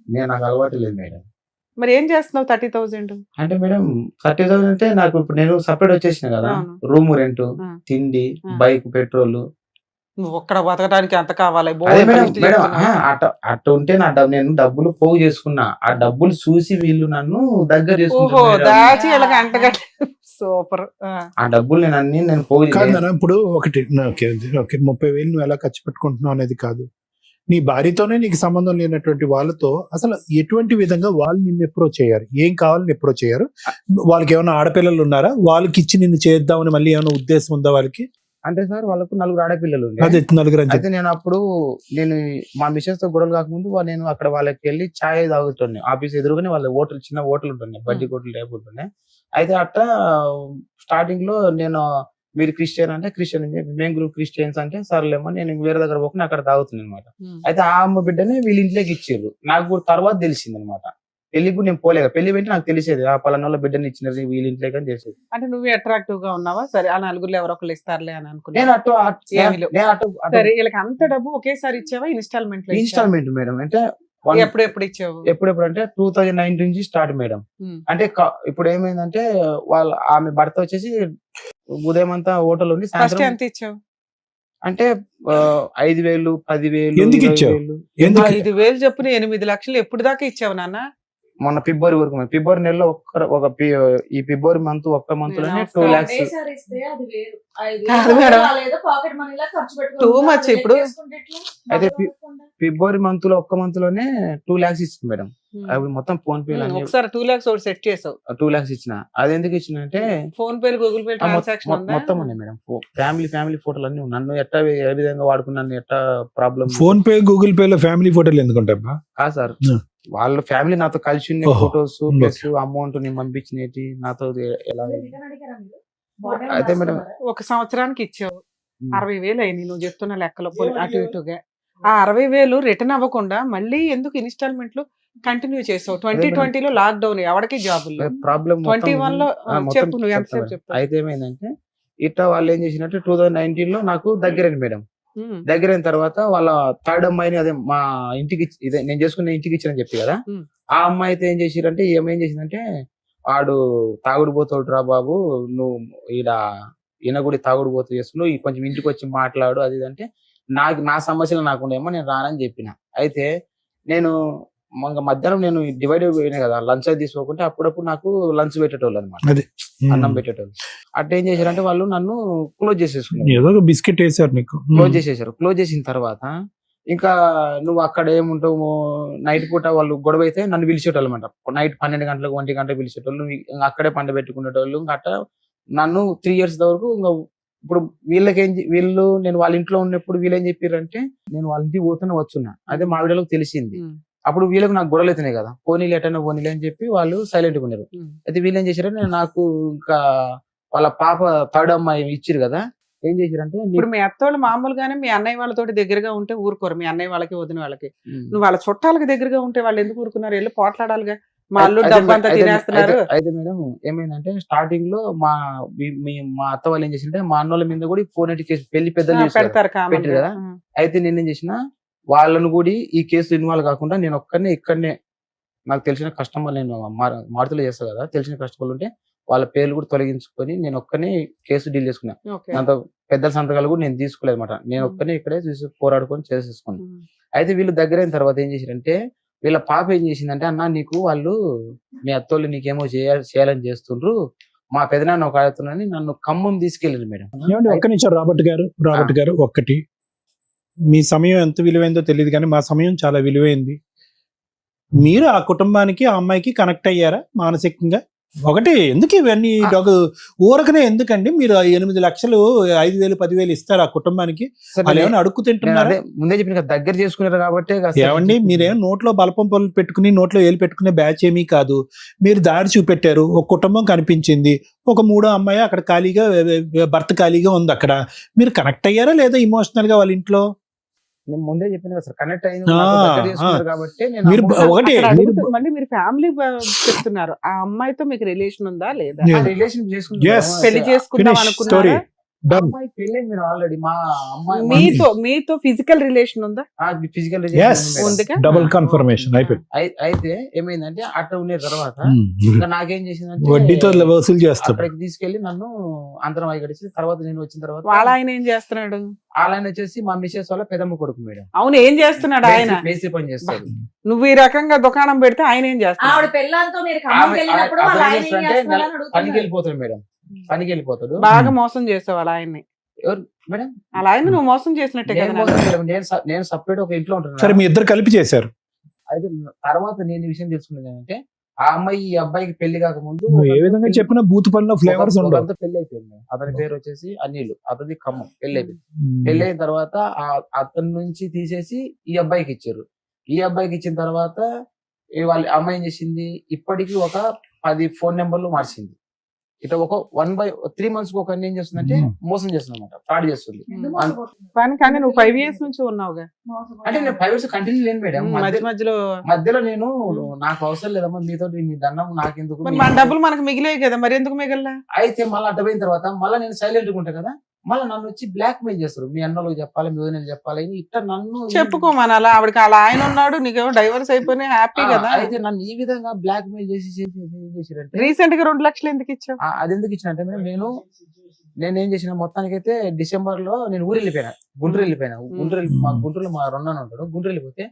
Speaker 3: నేను నాకు అలవాటు లేదు మేడం.
Speaker 4: మరి ఏం చేస్తున్నావు 30,000?
Speaker 3: అంటే మేడం 30,000 అంటే నాకు ఇప్పుడు నేను సపరేట్ వచ్చేసిన కదా,
Speaker 4: అవును.
Speaker 3: రూమ్ రెంట్,
Speaker 4: ఆ.
Speaker 3: తిండి,
Speaker 4: ఆ.
Speaker 3: Bike, petrol.
Speaker 4: నువ్వు ఒక్కడ బతకడానికి అంత కావాలి?
Speaker 3: అదే మేడం మేడం అట్ట ఉంటే నేను డబ్బులు పోగు చేసుకున్నా. ఆ డబ్బులు చూసి వీళ్ళు నన్ను దగ్గర
Speaker 4: ఓహో,
Speaker 3: చేసుకుంటారు.
Speaker 4: దాచి ఇలాగ అంటగట్టి సూపర్.
Speaker 3: ఆ డబ్బులు నేను పోగు
Speaker 5: కాదు నాన్న, ఇప్పుడు ఒకటి ఓకే ఓకే 30,000 నువ్వు ఎలా ఖర్చు పెట్టుకుంటున్నావు అనేది కాదు. నీ భార్యతోనే నీకు సంబంధం లేనటువంటి వాళ్ళతో అసలు ఎటువంటి విధంగా వాళ్ళు నిన్ను అప్రోచ్ అయ్యారు, ఏం కావాలని అప్రోచ్ అయ్యారు? వాళ్ళకి ఏమైనా ఆడపిల్లలు ఉన్నారా? వాళ్ళకి ఇచ్చి నిన్ను చేద్దామని మళ్ళీ ఏమైనా ఉద్దేశం ఉందా వాళ్ళకి?
Speaker 3: అంటే సార్ వాళ్ళకు 4 ఆడపిల్లలు ఉండే.
Speaker 5: అదే 4 అని
Speaker 3: అయితే నేను అప్పుడు మా మిషన్స్ తో గొడవలు కాకముందు నేను అక్కడ వాళ్ళకి వెళ్ళి ఛాయ్ తాగుతుండే. ఆఫీస్ ఎదురుగానే వాళ్ళ హోటల్, చిన్న హోటల్ ఉంటుండే, బడ్డీ హోటల్ టైప్ ఉంటుండే. అయితే అట్లా స్టార్టింగ్ లో నేను మీరు క్రిస్టియన్ అంటే క్రిస్టియన్ అని చెప్పి, మేము గ్రూప్ క్రిస్టియన్స్ అంటే సర్లేమో నేను వేరే దగ్గర పోకుండా అక్కడ తాగుతుంది అనమాట. అయితే ఆ అమ్మ బిడ్డని వీళ్ళ ఇంట్లోకి ఇచ్చారు. నాకు కూడా తర్వాత తెలిసింది అనమాట. పెళ్లి కూడా నేను పోలేదు, పెళ్లి వెంటనే నాకు తెలిసేది ఆ పలానా బిడ్డని ఇచ్చినది వీళ్ళ ఇంట్లోకి అని తెలిసేది.
Speaker 4: అంటే నువ్వు అట్రాక్టివ్ గా ఉన్నావా? సరే ఆ నలుగురులో ఎవరో ఒకళ్ళు ఇస్తారులే అని అనుకున్నా.
Speaker 3: నేను
Speaker 4: సరే వీళ్ళకి అంత డబ్బు ఒకేసారి ఇచ్చావా ఇన్స్టాల్మెంట్?
Speaker 3: Instalment madam. అంటే
Speaker 4: ఎప్పుడు ఇచ్చావు?
Speaker 3: ఎప్పుడెప్పుడు అంటే 2019 నుంచి స్టార్ట్ మేడం. అంటే ఇప్పుడు ఏమైందంటే ఆమె భర్త వచ్చేసి ఉదయం అంతా హోటల్ ఉండి
Speaker 4: ఫస్ట్
Speaker 3: సాయంత్రం
Speaker 4: ఎంత ఇచ్చావు?
Speaker 3: అంటే 5,000, 10,000,
Speaker 5: ఎందుకు ఇచ్చావు?
Speaker 3: 20,000.
Speaker 5: ఎందుకు?
Speaker 4: 5,000 చొప్పున 8 లక్షలు ఎప్పుడు దాకా ఇచ్చావు నాన్న?
Speaker 3: మొన్న ఫిబ్రవరి వరకు ఫిబ్రవరి నెలలో ఈ ఫిబ్రవరి మంత్ ఒక్క మంత్ లోనే 2 lakhs.
Speaker 4: కాదు మేడం. Too much ఇప్పుడు.
Speaker 3: అయితే ఫిబ్రవరి మంత్ లో ఒక్క మంత్ లోనే 2 lakhs ఇచ్చింది మేడం. అప్పుడు మొత్తం ఫోన్ పే
Speaker 4: ఒకసారి 2 lakhs ఒకటి సెట్ చేసావు.
Speaker 3: 2 lakhs ఇచ్చిన. అది ఎందుకు ఇచ్చిన అంటే
Speaker 4: phone pay, Google pay transaction ఉందా?
Speaker 3: మొత్తం ఉన్నాయి మేడం. ఫ్యామిలీ ఫోటోలు అన్ని నన్ను ఎట్లా ఏ విధంగా వాడుకున్నాను, ఎట్లా problem.
Speaker 5: Phone pay, Google pay లో ఫ్యామిలీ ఫోటోలు ఎందుకుంటా?
Speaker 3: సార్ వాళ్ళ ఫ్యామిలీ నాతో కలిసి ఉన్న
Speaker 5: ఓహో.
Speaker 3: ఫొటోస్ ప్లస్ అమౌంట్ నేను పంపించినవి నాతో ఎలా. అయితే మేడం
Speaker 4: 1 సంవత్సరానికి ఇచ్చావు 60,000 అయింది నువ్వు చెప్తున్న లెక్కలో అటు ఇటుగా. ఆ 60,000 రిటర్న్ అవ్వకుండా మళ్ళీ ఎందుకు ఇన్స్టాల్మెంట్లు కంటిన్యూ చేసావు? 2020 లో లాక్ డౌన్, ఎవరికి జాబులు?
Speaker 3: ప్రాబ్లం
Speaker 4: 21 లో చెప్పు, నువ్వు ఎంతసేపు చెప్తావు?
Speaker 3: అయితే ఏమైందంటే ఇట్లా వాళ్ళు ఏం చేసినట్టు 2019 లో నాకు దగ్గరైంది మేడం. దగ్గరైన తర్వాత వాళ్ళ థర్డ్ అమ్మాయిని అదే మా ఇంటికి ఇదే నేను చేసుకున్న ఇంటికి ఇచ్చానని చెప్పి కదా, ఆ అమ్మాయి అయితే ఏం చేసిరంటే ఏం చేసిందంటే వాడు తాగుడు పోతాడు రా బాబు, నువ్వు ఈయన కూడా తాగుడు పోతూ చేస్తున్నావు, కొంచెం ఇంటికి వచ్చి మాట్లాడు అది అంటే నా సమస్యలు నాకుండేమో నేను రానని చెప్పిన. అయితే నేను మధ్యాహ్నం నేను డివైడ్ అయిపోయినా కదా, లంచ్ అది తీసుకోకుంటే అప్పుడప్పుడు నాకు లంచ్ పెట్టేటోళ్ళు అనమాట, అన్నం పెట్టేటోళ్ళు. అట్లా ఏం చేశారంటే వాళ్ళు నన్ను క్లోజ్ చేసేసుకున్నారు.
Speaker 5: ఏదో ఒక బిస్కెట్ వేసారు నీకు.
Speaker 3: క్లోజ్ చేసేసారు. క్లోజ్ చేసిన తర్వాత ఇంకా నువ్వు అక్కడ ఏముంటావు, నైట్ పూట వాళ్ళు గొడవ అయితే నన్ను పిలిచేటోళ్ళు అనమాట. నైట్ 12 గంటలకు 1 గంట పిలిచేటోళ్ళు, అక్కడే పండ పెట్టుకునేటోళ్ళు. అట్లా నన్ను 3 years వరకు ఇంకా ఇప్పుడు వీళ్ళు నేను వాళ్ళ ఇంట్లో ఉన్నప్పుడు వీళ్ళు ఏం చెప్పారంటే నేను వాళ్ళ ఇంటికి పోతూనే వచ్చున్నా. అదే మా వీడియోకి తెలిసింది. అప్పుడు వీళ్ళకి నాకు గొడవలు అవుతున్నాయి కదా, పోనీలు ఎటన్నా పోనీలు అని చెప్పి వాళ్ళు సైలెంట్ గా ఉన్నారు. అయితే వీళ్ళు ఏం చేశారంటే నాకు ఇంకా వాళ్ళ పాప థర్డ్ అమ్మాయి ఇచ్చిరు కదా, ఏం చేశారంటే
Speaker 4: ఇప్పుడు మీ అత్తోళ్ళు మామూలుగానే మీ అన్నయ్య వాళ్ళతో దగ్గరగా ఉంటే ఊరుకోరు, మీ అన్నయ్య వాళ్ళకి వదిన వాళ్ళకి. నువ్వు వాళ్ళ చుట్టాలకి దగ్గరగా ఉంటే వాళ్ళు ఎందుకు ఊరుకున్నారు? వెళ్ళి పోట్లాడాలిగా, మా అల్లు డబ్బు అంతా తినేస్తున్నారు.
Speaker 3: అయితే మేడం ఏమైందంటే స్టార్టింగ్ లో మా అత్త వాళ్ళు ఏం చేసింటే మా అన్నోళ్ళ మీద కూడా ఫోన్ కేసు పెళ్లి పెద్దలు
Speaker 4: పెడతారు
Speaker 3: పెట్టారు కదా. అయితే నేనేం చేసిన వాళ్ళను కూడా ఈ కేసు ఇన్వాల్వ్ కాకుండా నేను ఒక్కనే ఇక్కడనే నాకు తెలిసిన కస్టమర్ నేను మారుతులు చేస్తాను కదా, తెలిసిన కస్టమర్లు ఉంటే వాళ్ళ పేర్లు కూడా తొలగించుకొని నేను ఒక్కనే కేసు డీల్ చేసుకున్నా. దాంతో పెద్దల సంతకాలు కూడా నేను తీసుకోలేదు అనమాట. నేను ఒక్కనే ఇక్కడే పోరాడుకొని చేసేసుకున్నాను. అయితే వీళ్ళు దగ్గర అయిన తర్వాత ఏం చేశారంటే వీళ్ళ పాప ఏం చేసిందంటే, అన్న నీకు వాళ్ళు మీ అత్తోళ్ళు నీకేమో చేయాలని చేస్తుండ్రు, మా పెదనాన్న ఒక ఆడుతున్నాని నన్ను ఖమ్మం తీసుకెళ్ళింది మేడం.
Speaker 5: ఒక్క నిమిషం రాబర్ట్ గారు ఒక్కటి, మీ సమయం ఎంత విలువైందో తెలియదు కానీ మా సమయం చాలా విలువైంది. మీరు ఆ కుటుంబానికి ఆ అమ్మాయికి కనెక్ట్ అయ్యారా మానసికంగా? ఒకటి ఎందుకు ఇవన్నీ ఊరకనే ఎందుకండి మీరు 8 లక్షలు 5,000 10,000 ఇస్తారు ఆ కుటుంబానికి?
Speaker 3: సార్
Speaker 5: వాళ్ళు ఏమైనా అడుక్కు
Speaker 3: నేను
Speaker 5: తింటున్నారా?
Speaker 3: అదే ముందే చెప్పిన కదా, దగ్గర చేసుకున్నారు కాబట్టి
Speaker 5: ఏమండి మీరేం నోట్లో బలపం పళ్ళు పెట్టుకుని నోట్లో ఏలు పెట్టుకునే బ్యాచ్ ఏమీ కాదు. మీరు దారి చూపెట్టారు, ఒక కుటుంబం కనిపించింది, ఒక మూడో అమ్మాయి అక్కడ ఖాళీగా భర్త ఖాళీగా ఉంది. అక్కడ మీరు కనెక్ట్ అయ్యారా లేదా ఇమోషనల్ గా వాళ్ళ ఇంట్లో?
Speaker 3: నేను ముందే చెప్పిన కదా సార్, కనెక్ట్ అయింది
Speaker 5: ఆ,
Speaker 3: దగ్గర చేసుకున్నారు కాబట్టి నేను
Speaker 5: మీరు
Speaker 3: అమౌంట్
Speaker 5: ఒకటి
Speaker 4: అక్కడ
Speaker 5: మీరు-
Speaker 4: అడుగుతూ- మళ్ళీ మీరు ఫ్యామిలీ చెప్తున్నారు, ఆ అమ్మాయితో మీకు రిలేషన్ ఉందా లేదా?
Speaker 5: Yeah.
Speaker 3: Relation
Speaker 5: Yes.
Speaker 3: చేసుకున్నాను.
Speaker 4: పెళ్లి చేసుకుందాం
Speaker 5: Finish
Speaker 4: అనుకున్నారా?
Speaker 5: story. Done.
Speaker 3: అమ్మాయి పెళ్ళి మీరు ఆల్రెడీ మా అమ్మాయి
Speaker 4: మీతో ఫిజికల్ రిలేషన్ ఉందా?
Speaker 3: Physical
Speaker 5: Yes.
Speaker 4: ఉందిగా?
Speaker 5: డబుల్ కన్ఫర్మేషన్ అయిపోయింది.
Speaker 3: అయితే ఏమైందంటే అట్లా ఉన్న తర్వాత
Speaker 5: ఉమ్.
Speaker 3: ఇంకా నాకేం చేసిందంటే
Speaker 5: వడ్డీతో వసూలు చేస్తారు.
Speaker 3: అక్కడికి తీసుకెళ్లి నన్ను అంతరం అయ్యి తర్వాత నేను వచ్చిన తర్వాత
Speaker 4: వాళ్ళ ఆయన ఏం చేస్తున్నాడు?
Speaker 3: ఆయన వచ్చేసి మా మిసెస్ వాళ్ళ పెదమ్మ కొడుకు మేడం.
Speaker 4: అవును, ఏం చేస్తున్నాడు ఆయన?
Speaker 3: మేస్త్రి పని చేస్తాడు.
Speaker 4: నువ్వు ఈ రకంగా దుకాణం పెడితే ఆయన ఏం చేస్తాడు?
Speaker 2: ఆవిడ పెళ్ళాంతో మీరు ఖమ్మంకి వెళ్ళినప్పుడు వాళ్ళ ఆయన ఏం చేస్తున్నారని
Speaker 3: పనికి
Speaker 2: అడుగుతున్నారు.
Speaker 3: వెళ్ళిపోతాడు మేడం, పనికి వెళ్ళిపోతాడు.
Speaker 4: బాగా మోసం చేసావు వాళ్ళ ఆయన్ని.
Speaker 3: ఎవరు మేడం?
Speaker 4: అలా ఆయన నువ్వు మోసం చేసినట్టే
Speaker 3: నేను
Speaker 4: కదా.
Speaker 3: మోసం చేయలేదు. నేను సపరేట్ ఒక ఇంట్లో
Speaker 5: సరే
Speaker 3: ఉంటున్నాను.
Speaker 5: మీ ఇద్దరు కలిపి చేశారు.
Speaker 3: అయితే తర్వాత నేను ఈ విషయం తెలుసుకున్నది ఏంటంటే, ఆ అమ్మాయి ఈ అబ్బాయికి పెళ్లి కాకముందు
Speaker 5: నువ్వు ఏ విధంగా చెప్పినా బూత్ పనిలో ఫ్లేవర్స్ ఉండవు.
Speaker 3: ఒకరితో పెళ్లి అయిపోయింది. అతని పేరు వచ్చేసి అనిల్, అతని ఖమ్మం. పెళ్లి అయిపోయింది. పెళ్లి అయిన తర్వాత అతని నుంచి తీసేసి ఈ అబ్బాయికి ఇచ్చారు. ఈ అబ్బాయికి ఇచ్చిన తర్వాత వాళ్ళ అమ్మాయి ఏం చేసింది, ఇప్పటికి ఒక 10 ఫోన్ నెంబర్లు మార్చింది. ఇట్లా ఒక 3 months కి ఒక ఏం చేస్తుందంటే మోసం చేస్తుంది అనమాట, ఫ్రాడ్ చేస్తుంది.
Speaker 2: ఎందుకు మోసపోతున్నారు?
Speaker 4: కానీ నువ్వు 5 years నుంచి ఉన్నావుగా.
Speaker 3: అంటే నేను 5 years కంటిన్యూ లేను మేడం.
Speaker 4: మధ్య మధ్యలో
Speaker 3: మధ్యలో నేను నాకు అవసరం లేదమ్మా మీతో మీ దండం నాకెందుకు.
Speaker 4: మరి మన డబ్బులు మనకు మిగిలేవి కదా, మరి ఎందుకు మిగల్లా?
Speaker 3: అయితే మళ్ళీ అడ్డపోయిన తర్వాత మళ్ళీ నేను సైలెంట్ గా ఉంటా కదా, మళ్ళీ నన్ను వచ్చి బ్లాక్ మెయిల్ చేస్తారు. మీ అన్నలకు చెప్పాలి, మీ వదినలకు చెప్పాలి, ఇట్లా నన్ను
Speaker 4: చెప్పుకోమనాలా? ఆవిడకి అలా ఆయన ఉన్నాడు, నీకేమో డైవర్స్ అయిపోయినాయి, హ్యాపీ కదా.
Speaker 3: అయితే నన్ను ఈ విధంగా బ్లాక్ మెయిల్ చేసి ఏం చేశారంటే,
Speaker 4: రీసెంట్ గా 2 లక్షలు ఎందుకు ఇచ్చావు?
Speaker 3: అది ఎందుకు ఇచ్చినంటే నేను ఏం చేసిన మొత్తానికైతే డిసెంబర్ లో నేను ఊరు వెళ్ళిపోయినా, గుంటూరు వెళ్ళిపోయినా. గుంటూరులో మా రెండన్న ఉంటాడు. గుంటూరు వెళ్ళిపోతే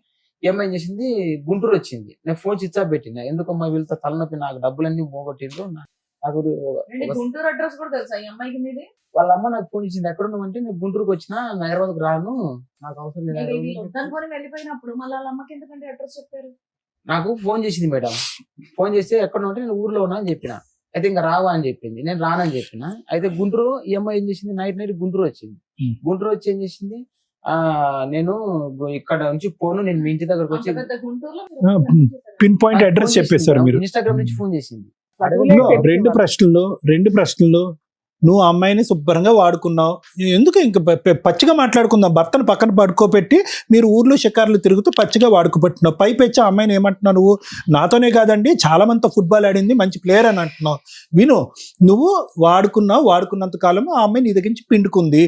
Speaker 3: ఏం చేసింది, గుంటూరు వచ్చింది. నేను ఫోన్ స్విచ్ ఆఫ్ పెట్టిన. ఎందుకమ్మా వీళ్ళతో తలనొప్పి, నాకు డబ్బులన్నీ పోగొట్టిండ్రు. నాకు
Speaker 2: గుంటూరు అడ్రస్ కూడా తెలుసా ఈ అమ్మాయికి మీది?
Speaker 3: వాళ్ళ అమ్మ నాకు ఫోన్ ఇచ్చింది, ఎక్కడ ఉన్నావంటే నేను గుంటూరుకు వచ్చినా, హైదరాబాద్కు రాను, నాకు అవసరం లేదు.
Speaker 2: వద్దనుకొని వెళ్ళిపోయినప్పుడు మళ్ళీ వాళ్ళ అమ్మకి ఎందుకంటే అడ్రస్ చెప్పారు?
Speaker 3: నాకు ఫోన్ చేసింది మేడం. ఫోన్ చేస్తే ఎక్కడ ఉంటే నేను ఊర్లో ఉన్నా అని చెప్పిన. అయితే ఇంకా రావా అని చెప్పింది. నేను రానని చెప్పిన. అయితే గుంటూరు ఈ అమ్మాయి ఏం చేసింది, నైట్ గుంటూరు వచ్చింది. గుంటూరు వచ్చి ఏం చేసింది, నేను ఇక్కడ నుంచి ఫోన్ నేను మీ ఇంటి దగ్గరకు వచ్చి
Speaker 2: అంత పెద్ద గుంటూరులో
Speaker 5: పిన్ పాయింట్ అడ్రస్ చెప్పేశారు మీరు.
Speaker 3: ఇన్స్టాగ్రామ్ నుంచి ఫోన్ చేసింది.
Speaker 5: ఇదిగో, రెండు ప్రశ్నలు నువ్వు ఆ అమ్మాయిని శుభ్రంగా వాడుకున్నావు. ఎందుకు ఇంకా పచ్చిగా మాట్లాడుకుందాం. భర్తను పక్కన పడుకోబెట్టి మీరు ఊర్లో షికార్లు తిరుగుతూ పచ్చిగా వాడుకోబెట్టినావు. పైపెచ్చి ఆ అమ్మాయిని ఏమంటున్నావు నువ్వు? నాతోనే కాదండి చాలా మందితో ఫుట్బాల్ ఆడింది, మంచి ప్లేయర్ అని అంటున్నావు. విను, నువ్వు వాడుకున్నంత కాలం ఆ అమ్మాయి నీ దగ్గర నుంచి పిండుకుంది,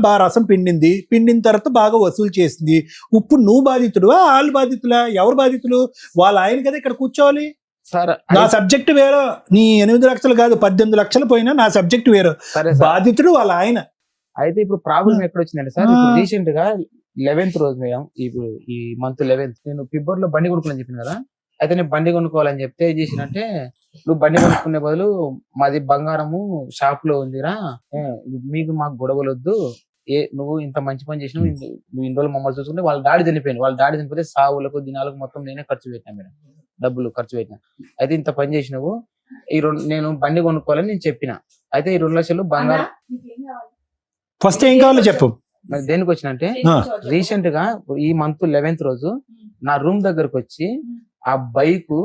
Speaker 5: బాగా రసం పిండిన తర్వాత బాగా వసూలు చేసింది. ఇప్పుడు నువ్వు బాధితుడు, వాళ్ళు బాధితులా? ఎవరు బాధితులు? వాళ్ళ ఆయన కదా ఇక్కడ కూర్చోవాలి.
Speaker 3: సార్
Speaker 5: నా సబ్జెక్ట్ వేరు, నీ 8 లక్షలు కాదు 18 లక్షలు పోయినా నా సబ్జెక్ట్ వేరు.
Speaker 3: సరే
Speaker 5: బాధితుడు వాళ్ళ ఆయన.
Speaker 3: అయితే ఇప్పుడు ప్రాబ్లం ఎక్కడ వచ్చిందంటే సార్, రీసెంట్ గా 11th రోజు మేడం, ఇప్పుడు ఈ మంత్ 11th నేను ఫిబ్రవరిలో బండి కొనుక్కోవాలని చెప్పిన కదా. అయితే నేను బండి కొనుక్కోవాలని చెప్తే ఏం చేసినంటే, నువ్వు బండి కొనుక్కునే బదులు మాది బంగారము షాప్ లో ఉందిరా, మీకు మాకు గొడవలు వద్దు, నువ్వు ఇంత మంచి పని చేసినావు, నువ్వు ఇన్ని రోజులు మమ్మల్ని చూసుకుంటే వాళ్ళ డాడీ చనిపోయింది. వాళ్ళ డాడీ చనిపోతే సావులకు దినాలకు మొత్తం నేనే ఖర్చు పెట్టినా మేడం, డబ్బులు ఖర్చు పెట్టినా. అయితే ఇంత పని చేసినావు, నేను బండి కొనుక్కోవాలని నేను చెప్పిన. అయితే ఈ 2 లక్షలు బంగారం.
Speaker 5: ఫస్ట్ ఏం కావాలో చెప్పు.
Speaker 3: మరి దేనికి వచ్చినంటే, రీసెంట్ గా ఈ మంత్ 11th రోజు నా రూమ్ దగ్గరకు వచ్చి ఆ బైక్,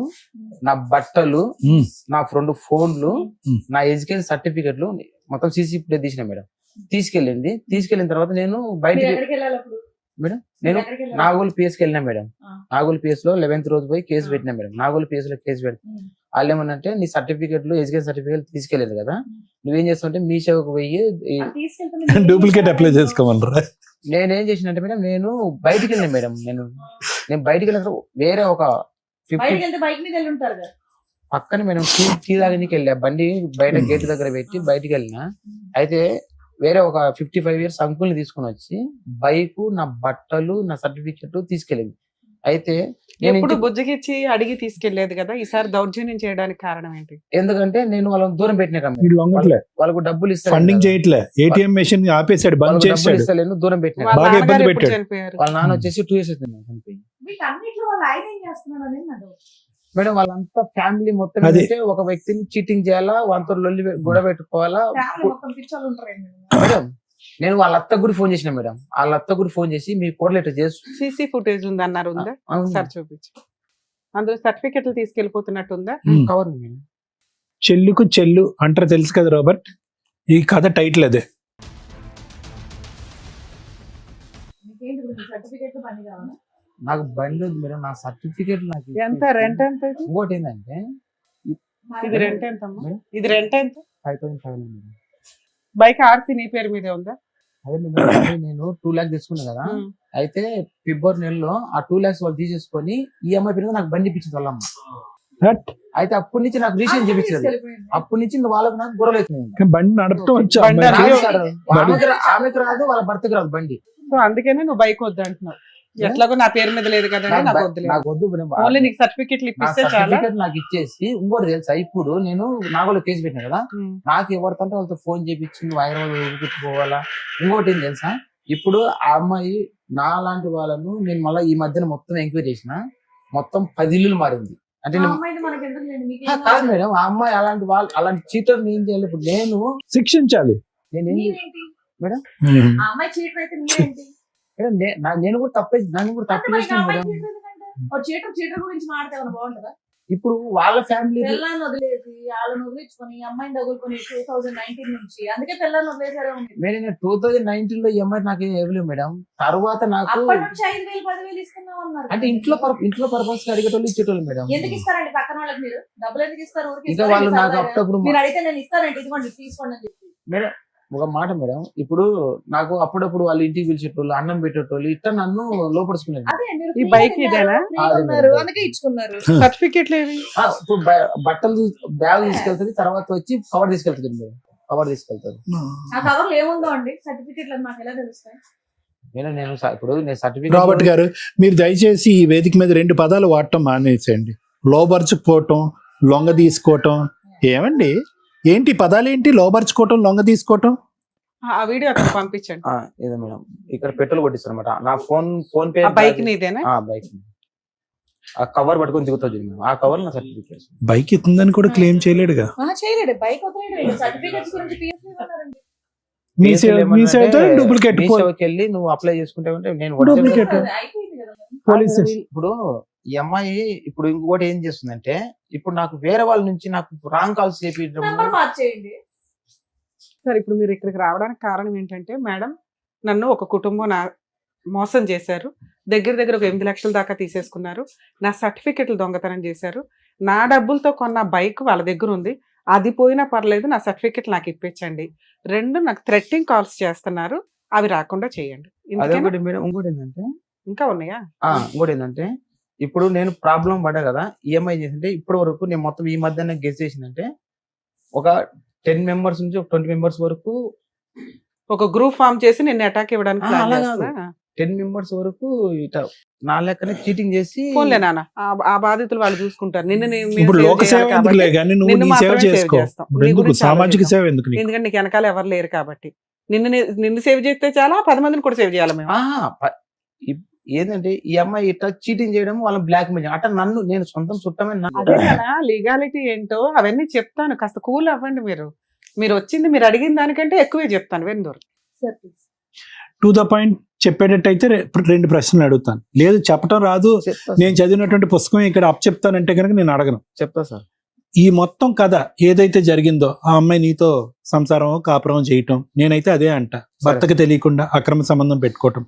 Speaker 3: నా బట్టలు, నా 2 ఫోన్లు, నా ఎడ్యుకేషన్ సర్టిఫికెట్లు మొత్తం సీసీ ఫుటేజ్ తీసిన మేడం. తీసుకెళ్ళిన తర్వాత నేను బయటికి మేడం, నేను నాగోల్ పిఎస్కి వెళ్ళినా మేడం. నాగోల్ పిఎస్ లో 11th రోజు పోయి కేసు పెట్టినా మేడం. నాగోల్ పిఎస్ లో కేసు పెడితే వాళ్ళు ఏమన్నంటే, నీ సర్టిఫికెట్లు ఎడ్యుకేషన్ సర్టిఫికెట్ తీసుకెళ్ళలేదు కదా, నువ్వేం చేస్తావంటే మీ సేవకు పోయి
Speaker 5: డూప్లికేట్ అప్లై చేసుకోమన్నారా?
Speaker 3: నేనేం చేసినంటే మేడం, నేను బయటికి వెళ్ళినా మేడం. నేను బయటికి వెళ్ళిన వేరే ఒక 50
Speaker 2: బైక్ మీద వెళ్ళి ఉంటారు కదా
Speaker 3: పక్కన మేడం టీ తాగడానికి వెళ్ళా. బండి బయట గేట్ దగ్గర పెట్టి బయటికి వెళ్ళినా. అయితే వేరే ఒక 55 years అంకుల్ని తీసుకుని వచ్చి బైక్, నా బట్టలు, నా సర్టిఫికెట్ తీసుకెళ్ళింది. అయితే
Speaker 4: ఎప్పుడు బుజ్జగిచ్చి అడిగి తీసుకెళ్లేదు కదా, ఈసారి దౌర్జన్యం చేయడానికి కారణం ఏంటి?
Speaker 3: ఎందుకంటే నేను వాళ్ళని దూరం పెట్టినా,
Speaker 5: వీడు లొంగట్లే,
Speaker 3: వాళ్ళకు డబ్బులు
Speaker 5: ఫండింగ్
Speaker 3: ఇస్తాను,
Speaker 5: చేయట్లే, ఏటీఎం మెషిన్ ఆపేసాడు, బంద్
Speaker 3: డబ్బులు
Speaker 5: చేశాడు.
Speaker 3: ఇస్తలేను, దూరం పెట్టినా.
Speaker 4: వాళ్ళ
Speaker 5: బాగా ఇబ్బంది
Speaker 4: నాన్నగారు ఎప్పుడు
Speaker 5: పెట్టాడు.
Speaker 4: చనిపోయారు?
Speaker 3: వాళ్ళ నాన్న వచ్చేసి 2 years అవుతుంది చనిపోయి.
Speaker 2: వీటన్నిటిలో వాళ్ళ ఆయన ఏం చేస్తున్నాడు అనేది నా డౌట్.
Speaker 3: మేడం వాళ్ళంతా ఫ్యామిలీ మొత్తం
Speaker 5: అదే.
Speaker 3: ఏంటంటే ఒక వ్యక్తిని చీటింగ్ చేయాలా, వాళ్ళతో లొల్లి గొడవ పెట్టుకోవాలా.
Speaker 2: ఫ్యామిలీ మొత్తం పిచ్చోళ్ళు ఉంటారండి.
Speaker 3: మేడం నేను వాళ్ళ అత్త కూడా ఫోన్ చేసిన మేడం. వాళ్ళ అత్త కూడా ఫోన్ చేసి మీ కోడలు ఇట్లా చేస్తూ
Speaker 4: సీసీ ఫుటేజ్ ఉంది అన్నారు, ఉందా? సార్ చూపించు. అందులో సర్టిఫికెట్లు తీసుకెళ్లిపోతున్నట్టుందా?
Speaker 3: Cover madam.
Speaker 5: చెల్లుకు చెల్లు అంటారు తెలుసు కదా రాబర్ట్, ఈ కథ టైటిల్ అదే.
Speaker 2: మీకేంటి సర్టిఫికేట్ పని కావాలా?
Speaker 3: నాకు బండి ఉంది మేడం, నా సర్టిఫికేట్ నాకు
Speaker 4: ఎంత రెంట్ ఎంత ఇది?
Speaker 3: ఇంకోటి ఏంటంటే
Speaker 4: ఇది రెంట్ ఎంత అమ్మా? ఇది రెంట్ ఎంత?
Speaker 3: 5,500 మేడం.
Speaker 4: బైక్ ఆర్సీ నీ పేరు మీదే ఉందా?
Speaker 3: అదే మేడం నేను 2 lakhs తీసుకున్నా కదా, అయితే ఫిబ్రవరి నెలలో ఆ 2 lakhs వాళ్ళు తీసేసుకొని ఈఎంఐ పేరు నాకు బండి ఇప్పించింది వాళ్ళమ్మ. అయితే అప్పటి నుంచి నాకు రీసెంట్ చేపించారు.
Speaker 2: తీసుకెళ్ళిపోయింది.
Speaker 3: అప్పటి నుంచి ఇంకా వాళ్ళకి నాకు గొడవలు అవుతున్నాయి.
Speaker 5: కానీ బండి నడపటం వచ్చా
Speaker 4: బండి
Speaker 5: అమ్మాయికి?
Speaker 3: ఆమెకు రాదు, వాళ్ళ భర్తకు రాదు బండి.
Speaker 4: సో అందుకనే నువ్వు బైక్ వద్దు అంటున్నావు. ఎట్లాగో నా పేరు మీద లేదు కదండి, నాకు వద్దులేదు.
Speaker 3: నాకు వద్దు మేడం.
Speaker 4: ఓన్లీ నీకు సర్టిఫికెట్లు
Speaker 3: నా
Speaker 4: ఇప్పిస్తే చాలా.
Speaker 3: సర్టిఫికేట్ నాకు ఇచ్చేసి ఇంకోటి తెలుసా, ఇప్పుడు నేను నాగోలో కేసు పెట్టినా కదా, నాకు ఎవరితో వాళ్ళతో ఫోన్ చేపించి నువ్వు హైదరాబాద్ వదిలిపెట్టుకోవాలా. ఇంకోటి ఏం తెలుసా, ఇప్పుడు ఆ అమ్మాయి నా లాంటి వాళ్ళను నేను మళ్ళీ ఈ మధ్యన మొత్తం ఎంక్వైరీ చేసిన, మొత్తం 10 ఇల్లులు మారింది. అంటే
Speaker 2: ఆ అమ్మాయిది మనకి ఎందుకు లేదు, మీకేం
Speaker 3: కాదు మేడం, ఆ అమ్మాయి అలాంటి వాళ్ళు అలాంటి చీటర్ ఏం చేయాలి. ఇప్పుడు
Speaker 5: శిక్షించాలి.
Speaker 3: నేనేం
Speaker 2: మీరేంటి?
Speaker 3: మేడం
Speaker 2: ఆ అమ్మాయి చీటర్ అయితే మీరేంటి?
Speaker 3: మేడం నేను కూడా తప్పే, నన్ను కూడా తప్పు
Speaker 2: అంటే మరి ఆ
Speaker 3: చేసిన
Speaker 2: అమ్మాయి
Speaker 3: మేడం.
Speaker 2: చీటర్ ఎందుకంటే? ఓ చీటర్ గురించి మాట్లాడే బాగుంటుందా?
Speaker 3: ఇప్పుడు వాళ్ళ ఫ్యామిలీ
Speaker 2: పిల్లని వదిలేసి వాళ్ళని వదిలించుకొని అమ్మాయిని తగులుకొని 2019 నుంచి, అందుకే పిల్లని వదిలేసారే ఉంది.
Speaker 3: మేడం 2019 లో ఈఎంఐ నాకు ఇవ్వలేవు మేడం. తర్వాత నాకు
Speaker 2: అప్పటి నుంచి 5,000 10,000 ఇస్తున్నాం అన్నారు.
Speaker 3: అంటే ఇంట్లో పర్పస్ అడిగేటోళ్ళు ఇచ్చేటోళ్ళు మేడం.
Speaker 2: ఎందుకు ఇస్తారండి పక్కన వాళ్ళకి? మీరు డబ్బులు ఎందుకు ఇస్తారు? ఊరికే
Speaker 3: ఇక
Speaker 2: ఇస్తారా?
Speaker 3: వాళ్ళు
Speaker 2: మీకు
Speaker 3: నాకు
Speaker 2: సరదాగా?
Speaker 3: అప్పుడప్పుడు
Speaker 2: మీరు అడిగితే నేను ఇస్తానండి, ఇదిగోండి తీసుకోండి అని చెప్పి.
Speaker 3: మేడం ఒక మాట మేడం, ఇప్పుడు నాకు అప్పుడప్పుడు వాళ్ళు ఇంటికి పిలిచేటోళ్ళు, అన్నం పెట్టేటోళ్ళు, ఇట్లా నన్ను లోపడుచుకునేది.
Speaker 2: అదే మీరు
Speaker 4: ఈ
Speaker 2: free
Speaker 4: బైక్
Speaker 2: గా
Speaker 4: ఇదేనా?
Speaker 2: free గా ఉన్నారు, అందుకే ఇచ్చుకున్నారు.
Speaker 4: సర్టిఫికెట్లు ఏవి?
Speaker 3: ఇప్పుడు బట్టలు బ్యాగ్ తీసుకెళ్తుంది, తర్వాత వచ్చి కవర్ తీసుకెళ్తుంది మేడం. కవర్ తీసుకెళ్తారు
Speaker 2: ఆ కవర్లో ఏముందో అండి సర్టిఫికెట్లు నాకు ఎలా తెలుస్తాయి?
Speaker 3: ఇప్పుడు నేను సర్టిఫికేట్
Speaker 5: రాబర్ట్ గారు, మీరు దయచేసి ఈ వేదిక మీద 2 పదాలు వాడటం మానేసేయండి. లోబర్చుకోవటం, లొంగ తీసుకోవటం. ఏమండి ఏంటి పదాలు ఏంటి? లోబర్చుకోవటం, లొంగ తీసుకోవటం.
Speaker 4: ఆ వీడియో అక్కడ పంపించండి.
Speaker 3: ఇదే మేడం, ఇక్కడ పెట్రోల్ కొట్టిస్తారు అనమాట. నా ఫోన్ పే
Speaker 4: ఆ బైక్ నీదేనా?
Speaker 3: బైక్ ఆ కవర్ పట్టుకొని దిగుతుంది మేడం. ఆ కవర్ నా సర్టిఫికేట్.
Speaker 5: బైక్ ఇస్తుందని కూడా క్లెయిమ్ చేయలేడుగా.
Speaker 2: చేయలేడు, బైక్ వదిలేడు. సర్టిఫికెట్స్ గురించి PSV అన్నారండి.
Speaker 5: మీ సేవతో డూప్లికేట్
Speaker 3: వెళ్ళి నువ్వు అప్లై చేసుకుంటే నేను
Speaker 5: Duplicate.
Speaker 2: అయిపోయింది కదా మరి.
Speaker 5: పోలీస్
Speaker 3: ఇప్పుడు ఈ అమ్మాయి ఇప్పుడు ఇంకోటి ఏం చేస్తుందంటే, ఇప్పుడు నాకు వేరే వాళ్ళ నుంచి నాకు రాంగ్ కాల్స్ చేపించడం.
Speaker 2: నెంబర్ మార్చేయండి.
Speaker 4: సార్ ఇప్పుడు మీరు ఇక్కడికి రావడానికి కారణం ఏంటంటే, మేడం నన్ను ఒక కుటుంబం మోసం చేశారు, దగ్గర ఒక 8 లక్షల దాకా తీసేసుకున్నారు, నా సర్టిఫికెట్లు దొంగతనం చేశారు, నా డబ్బులతో కొన్న బైక్ వాళ్ళ దగ్గర ఉంది, అది పోయినా పర్లేదు, నా సర్టిఫికెట్ నాకు ఇప్పించండి. 2 నాకు థ్రెట్టింగ్ కాల్స్ చేస్తున్నారు, అవి రాకుండా చేయండి.
Speaker 3: అదొకటి మేడం. ఇంకోటి ఏంటంటే
Speaker 4: ఇంకా ఉన్నాయా?
Speaker 3: ఇంకోటి ఏంటంటే, ఇప్పుడు నేను ప్రాబ్లం పడ్డా కదా, ఈఎంఐ చేసింటే ఇప్పటి వరకు నేను మొత్తం ఈ మధ్య గెస్ చేసిందంటే ఒక 10 members నుంచి ఒక 20 members వరకు
Speaker 4: ఒక గ్రూప్ ఫామ్ చేసి నిన్ను అటాక్ ఇవ్వడానికి ప్లాన్
Speaker 3: అలా
Speaker 4: చేస్తున్నా?
Speaker 3: 10 members వరకు ఇట నా లెక్కనే చీటింగ్ చేసి.
Speaker 4: పోన్లే నాన్న, ఆ బాధితులు వాళ్ళు చూసుకుంటారు. నిన్ను
Speaker 5: ఇప్పుడు లోక సేవ ఎందుకులే కానీ నువ్వు
Speaker 4: నిన్ను
Speaker 5: నీ సేవ
Speaker 4: మాత్రమే సేవ్
Speaker 5: చేసుకో.
Speaker 4: చేస్తాం.
Speaker 5: ఇప్పుడు
Speaker 4: నీ
Speaker 5: ఎందుకు
Speaker 4: గురించి
Speaker 5: సామాజిక
Speaker 4: ఆలోచిద్దాం.
Speaker 5: సేవ ఎందుకు నీకు?
Speaker 4: ఎందుకంటే నీకు వెనకాల ఎవరు లేరు కాబట్టి. నిన్ను సేవ్ చేస్తే చాలా, 10 మందిని కూడా సేవ్ చేయాలి మేము.
Speaker 3: ఏంటంటే ఈ అమ్మాయి ఇట్లా చీటింగ్ చేయడం, వాళ్ళని బ్లాక్ మెయిల్ అట్లా నేను సొంతం చుట్టమే.
Speaker 4: అదే కదా లీగాలిటీ ఏంటో అవన్నీ చెప్తాను, కాస్త కూల్ అవ్వండి. మీరు వచ్చింది, మీరు అడిగిన దానికంటే ఎక్కువే చెప్తాను. వెందూరు
Speaker 2: sir please.
Speaker 5: To the point చెప్పేటట్టయితే 2 ప్రశ్నలు అడుగుతాను. లేదు చెప్పటం రాదు, నేను చదివినటువంటి పుస్తకం ఇక్కడ చెప్తానంటే కనుక నేను అడగను.
Speaker 3: చెప్తా సార్.
Speaker 5: ఈ మొత్తం కథ ఏదైతే జరిగిందో, ఆ అమ్మాయి నీతో సంసారం కాపురం చేయటం, నేనైతే అదే అంట. భర్తకు తెలియకుండా అక్రమ సంబంధం పెట్టుకోవటం,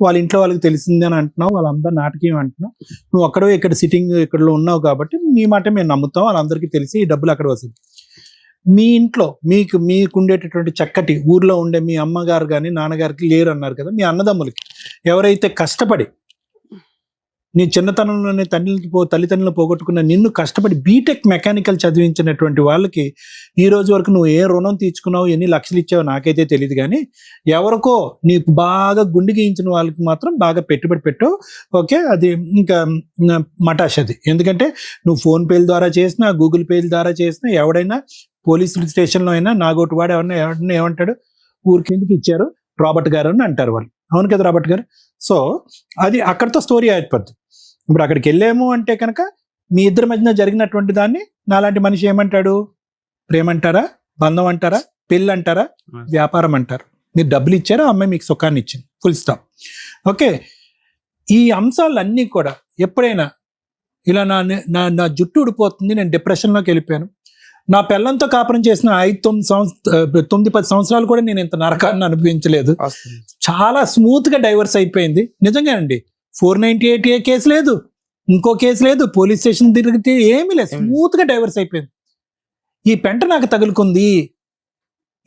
Speaker 5: వాళ్ళ ఇంట్లో వాళ్ళకి తెలిసింది అని అంటున్నావు, వాళ్ళందరూ నాటకీయం అంటున్నావు. నువ్వు అక్కడో ఇక్కడ సిట్టింగ్ ఇక్కడ ఉన్నావు కాబట్టి నీ మాట మేము నమ్ముతాం, వాళ్ళందరికీ తెలిసి ఈ డబ్బులు అక్కడ వస్తుంది. మీ ఇంట్లో మీకు ఉండేటటువంటి చక్కటి ఊర్లో ఉండే మీ అమ్మగారు కానీ నాన్నగారికి లేరు అన్నారు కదా, మీ అన్నదమ్ములకి ఎవరైతే కష్టపడి నీ చిన్నతనంలోనే తల్లిదండ్రులను పోగొట్టుకున్న నిన్ను కష్టపడి బీటెక్ మెకానికల్ చదివించినటువంటి వాళ్ళకి ఈ రోజు వరకు నువ్వు ఏ రుణం తీర్చుకున్నావు, ఎన్ని లక్షలు ఇచ్చావో నాకైతే తెలియదు, కానీ ఎవరికో నీకు బాగా గుండె గీయించిన వాళ్ళకి మాత్రం బాగా పెట్టుబడి పెట్టావు. ఓకే, అది ఇంకా మటాష్ అది. ఎందుకంటే నువ్వు ఫోన్ పేల ద్వారా చేసినా, గూగుల్ పేల ద్వారా చేసినా, ఎవడైనా పోలీసు స్టేషన్లో అయినా నాగోటి వాడు ఎవరైనా ఏమంటాడు, ఊరికెందుకు ఇచ్చారు రాబర్ట్ గారు అని అంటారు వాళ్ళు. అవును కదా రాబర్ట్ గారు? సో అది అక్కడితో స్టోరీ అయిపోద్ది. ఇప్పుడు అక్కడికి వెళ్ళాము అంటే కనుక మీ ఇద్దరి మధ్యన జరిగినటువంటి దాన్ని నాలాంటి మనిషి ఏమంటాడు? ప్రేమ అంటారా, బంధం అంటారా, పెళ్ళి అంటారా, వ్యాపారం అంటారు. మీరు డబ్బులు ఇచ్చారా, అమ్మాయి మీకు సుఖాన్ని ఇచ్చింది, ఫుల్ స్టాప్. ఓకే, ఈ అంశాలన్నీ కూడా ఎప్పుడైనా ఇలా నా జుట్టు ఊడిపోతుంది, నేను డిప్రెషన్లోకి వెళ్ళిపోయాను, నా పిల్లలతో కాపురం చేసిన 9-10 సంవత్సరాలు కూడా నేను ఇంత నరకాన్ని అనుభవించలేదు, చాలా స్మూత్గా డైవర్స్ అయిపోయింది. నిజంగా అండి, 498A కేసు లేదు, ఇంకో కేసు లేదు, పోలీస్ స్టేషన్ తిరిగితే ఏమీ లేదు, స్మూత్గా డైవర్స్ అయిపోయింది. ఈ పెంట నాకు తగులుకుంది,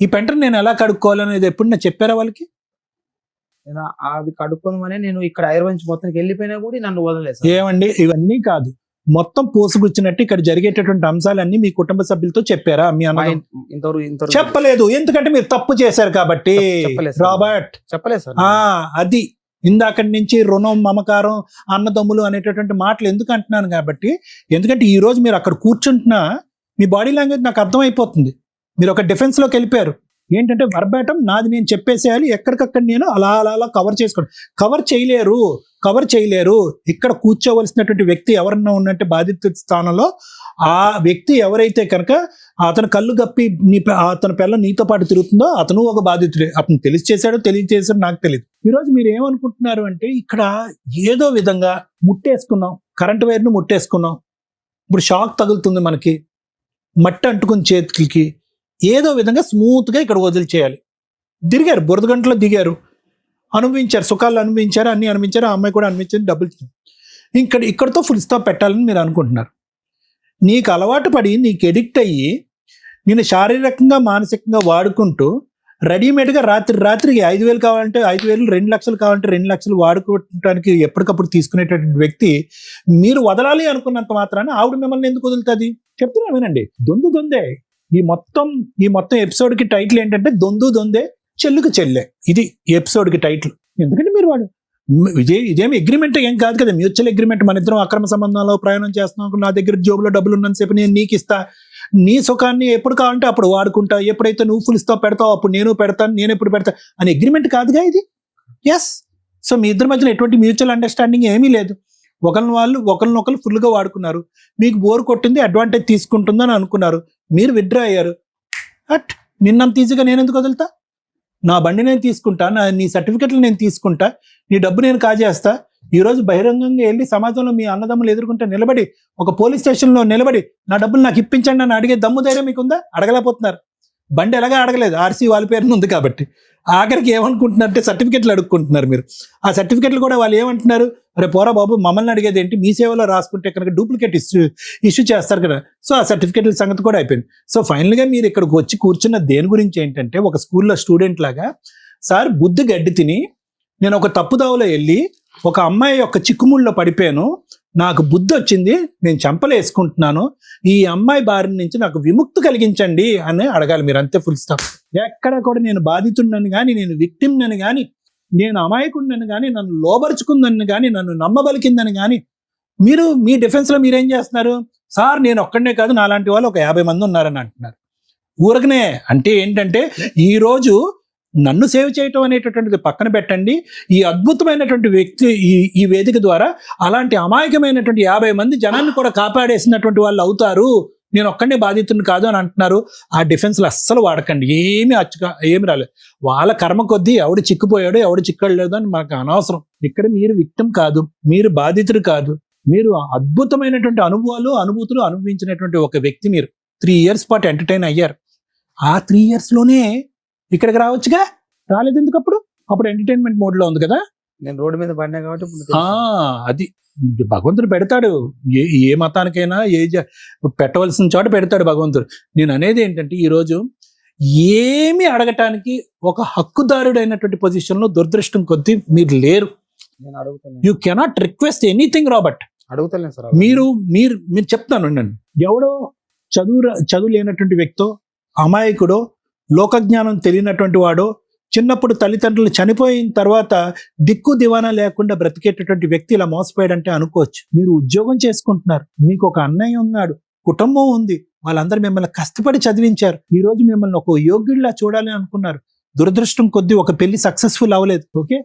Speaker 5: ఈ పెంటను నేను ఎలా కడుక్కోవాలనేది ఎప్పుడు నాకు చెప్పారా వాళ్ళకి?
Speaker 3: నేను అది కడుక్కుందామని నేను ఇక్కడ ఐర్వంచి మొత్తానికి వెళ్ళిపోయినా కూడా నన్ను వదలలేదు.
Speaker 5: ఏమండి, ఇవన్నీ కాదు, మొత్తం పోసుగుచ్చినట్టు ఇక్కడ జరిగేటటువంటి అంశాలన్నీ మీ కుటుంబ సభ్యులతో చెప్పారా? మీ అన్న
Speaker 3: ఇంతవరకు
Speaker 5: చెప్పలేదు, ఎందుకంటే మీరు తప్పు చేశారు కాబట్టి. రాబర్ట్
Speaker 3: చెప్పలేదు సార్.
Speaker 5: అది ఇందాకటి నుంచి రుణం, మమకారం, అన్నదమ్ములు అనేటటువంటి మాటలు ఎందుకు అంటున్నాను కాబట్టి, ఎందుకంటే ఈ రోజు మీరు అక్కడ కూర్చుంటున్నా మీ బాడీ లాంగ్వేజ్ నాకు అర్థమైపోతుంది. మీరు ఒక డిఫెన్స్ లోకి వెళ్ళిపోయారు. ఏంటంటే వర్బాటం నాది నేను చెప్పేసేయాలి, ఎక్కడికక్కడ నేను అలా అలా అలా కవర్ చేసుకోండి. కవర్ చేయలేరు. ఇక్కడ కూర్చోవలసినటువంటి వ్యక్తి ఎవరన్నా ఉన్నట్టు బాధిత స్థానంలో ఆ వ్యక్తి ఎవరైతే కనుక అతను కళ్ళు గప్పి అతని పిల్ల నీతో పాటు తిరుగుతుందో అతను ఒక బాధితుడే. అతను తెలియచేశాడో నాకు తెలియదు. ఈరోజు మీరు ఏమనుకుంటున్నారు అంటే, ఇక్కడ ఏదో విధంగా ముట్టేసుకున్నాం, కరెంట్ వైర్ను ముట్టేసుకున్నాం, ఇప్పుడు షాక్ తగులుతుంది మనకి, మట్టి అంటుకుని చేతులకి, ఏదో విధంగా స్మూత్గా ఇక్కడ వదిలిచేయాలి. దిగారు, బురదగంటలో దిగారు, అనుభవించారు, సుఖాలు అనుభవించారు, అన్ని అనుభవించారు, ఆ అమ్మాయి కూడా అనుభవించారు, డబ్బులు ఇక్కడితో ఫుల్ స్టాప్ పెట్టాలని మీరు అనుకుంటున్నారు. నీకు అలవాటు పడి, నీకు ఎడిక్ట్ అయ్యి, నేను శారీరకంగా మానసికంగా వాడుకుంటూ రెడీమేడ్గా రాత్రికి 5,000 కావాలంటే 5,000, 2 లక్షలు కావాలంటే 2 లక్షలు వాడుకోవటానికి ఎప్పటికప్పుడు తీసుకునేటటువంటి వ్యక్తి మీరు వదలాలి అనుకున్నంత మాత్రాన ఆవిడ మిమ్మల్ని ఎందుకు వదులుతుంది? చెప్తున్నా వినండి. దొందే. ఈ మొత్తం ఎపిసోడ్కి టైటిల్ ఏంటంటే దొందే చెల్లుకు చెల్లె. ఇది ఎపిసోడ్కి టైటిల్. ఎందుకంటే మీరు వాడు ఇదేమి అగ్రిమెంట్ ఏం కాదు కదా, మ్యూచువల్ అగ్రిమెంట్. మన ఇద్దరం అక్రమ సంబంధంలో ప్రయాణం చేస్తున్నాం, నా దగ్గర జోబులో డబ్బులు ఉన్నంతసేపు నేను నీకు ఇస్తా, నీ సుఖాన్ని ఎప్పుడు కావాలంటే అప్పుడు వాడుకుంటా, ఎప్పుడైతే నువ్వు ఫుల్ స్టాప్ పెడతావు అప్పుడు నేను పెడతాను, నేను ఎప్పుడు పెడతా అని అగ్రిమెంట్ కాదుగా ఇది. ఎస్. సో మీ ఇద్దరి మధ్యలో ఎటువంటి మ్యూచువల్ అండర్స్టాండింగ్ ఏమీ లేదు. ఒకరినొకరు ఫుల్గా వాడుకున్నారు, మీకు బోర్ కొట్టింది, అడ్వాంటేజ్ తీసుకుంటుందని అనుకున్నారు, మీరు విత్డ్రా అయ్యారు. నిన్నంత ఈజీగా నేను ఎందుకు వదులుతా? నా బండి నేను తీసుకుంటా, నీ సర్టిఫికెట్లు నేను తీసుకుంటా, నీ డబ్బు నేను కాజేస్తా. ఈరోజు బహిరంగంగా వెళ్ళి సమాజంలో మీ అన్నదమ్ములు ఎదుర్కొంటే నిలబడి, ఒక పోలీస్ స్టేషన్లో నిలబడి నా డబ్బులు నాకు ఇప్పించండి అని అడిగే దమ్ము ధైర్యం మీకుందా? అడగలేకపోతున్నారు. బండి ఎలాగా అడగలేదు, ఆర్సీ వాళ్ళ పేరున ఉంది కాబట్టి. ఆఖరికి ఏమనుకుంటున్నారంటే సర్టిఫికెట్లు అడుక్కుంటున్నారు మీరు. ఆ సర్టిఫికెట్లు కూడా వాళ్ళు ఏమంటున్నారు, అరే పోరా బాబు, మమ్మల్ని అడిగేది ఏంటి, మీ సేవలో రాసుకుంటే కనుక డూప్లికేట్ ఇష్యూ చేస్తారు కదా. సో ఆ సర్టిఫికెట్ల సంగతి కూడా అయిపోయింది. సో ఫైనల్గా మీరు ఇక్కడికి వచ్చి కూర్చున్న దేని గురించి ఏంటంటే, ఒక స్కూల్లో స్టూడెంట్ లాగా, సార్ బుద్ధి గడ్డి తిని నేను ఒక తప్పుదావలో వెళ్ళి ఒక అమ్మాయి యొక్క చిక్కుముళ్ళలో పడిపోయాను, నాకు బుద్ధి వచ్చింది, నేను చెంపలు వేసుకుంటున్నాను, ఈ అమ్మాయి బారి నుంచి నాకు విముక్తి కలిగించండి అని అడగాలి మీరు. అంతే, ఫుల్ స్టాప్. ఎక్కడ కూడా నేను బాధితుడినని కానీ, నేను విక్టిమ్నని కానీ, నేను అమాయకుడినని కానీ, నన్ను లోబరుచుకుందని కానీ, నన్ను నమ్మబలికిందని కానీ, మీరు మీ డిఫెన్స్లో మీరేం చేస్తున్నారు? సార్ నేను ఒక్కడనే కాదు, నాలాంటి వాళ్ళు ఒక 50 మంది ఉన్నారని అంటున్నారు. ఊరకనే అంటే ఏంటంటే, ఈరోజు నన్ను సేవ్ చేయటం అనేటటువంటిది పక్కన పెట్టండి, ఈ అద్భుతమైనటువంటి వ్యక్తి ఈ వేదిక ద్వారా అలాంటి అమాయకమైనటువంటి 50 మంది జనాన్ని కూడా కాపాడేసినటువంటి వాళ్ళు అవుతారు, నేను ఒక్కడే బాధితుని కాదు అని అంటున్నారు. ఆ డిఫెన్స్లో అస్సలు వాడకండి, ఏమి రాలేదు. వాళ్ళ కర్మ కొద్దీ ఎవడు చిక్కుపోయాడు, ఎవడు చిక్కలేదు అని మనకు అనవసరం. ఇక్కడ మీరు విక్టిమ్ కాదు, మీరు బాధితుడు కాదు, మీరు అద్భుతమైనటువంటి అనుభూతులు అనుభవించినటువంటి ఒక వ్యక్తి. మీరు 3 years పాటు ఎంటర్టైన్ అయ్యారు. ఆ 3 yearsలోనే ఇక్కడికి రావచ్చుగా, రాలేదు ఎందుకు? అప్పుడు ఎంటర్టైన్మెంట్ మోడ్లో ఉంది కదా.
Speaker 3: నేను రోడ్డు మీద పడినా కాబట్టి
Speaker 5: అది భగవంతుడు పెడతాడు, ఏ మతానికైనా పెట్టవలసిన చోట పెడతాడు భగవంతుడు. నేను అనేది ఏంటంటే, ఈరోజు ఏమి అడగటానికి ఒక హక్కుదారుడైనటువంటి పొజిషన్లో దురదృష్టం కొద్దీ మీరు లేరు.
Speaker 3: నేను అడుగుతాను,
Speaker 5: you cannot request anything Robert.
Speaker 3: అడుగుతలేను సార్.
Speaker 5: మీరు చెప్తాను నన్ను, ఎవడో చదువు లేనటువంటి వ్యక్తో, అమాయకుడో, లోకజ్ఞానం తెలియనటువంటి వాడో, చిన్నప్పుడు తల్లిదండ్రులు చనిపోయిన తర్వాత దిక్కు దివానా లేకుండా బ్రతికేటటువంటి వ్యక్తి ఇలా మోసపోయాడంటే అనుకోవచ్చు. మీరు ఉద్యోగం చేసుకుంటున్నారు, మీకు ఒక అన్నయ్య ఉన్నాడు, కుటుంబం ఉంది, వాళ్ళందరూ మిమ్మల్ని కష్టపడి చదివించారు. ఈ రోజు మిమ్మల్ని ఒక యోగ్యుడిలా చూడాలి అనుకున్నారు. దురదృష్టం కొద్దీ ఒక పెళ్లి సక్సెస్ఫుల్ అవ్వలేదు. ఓకే,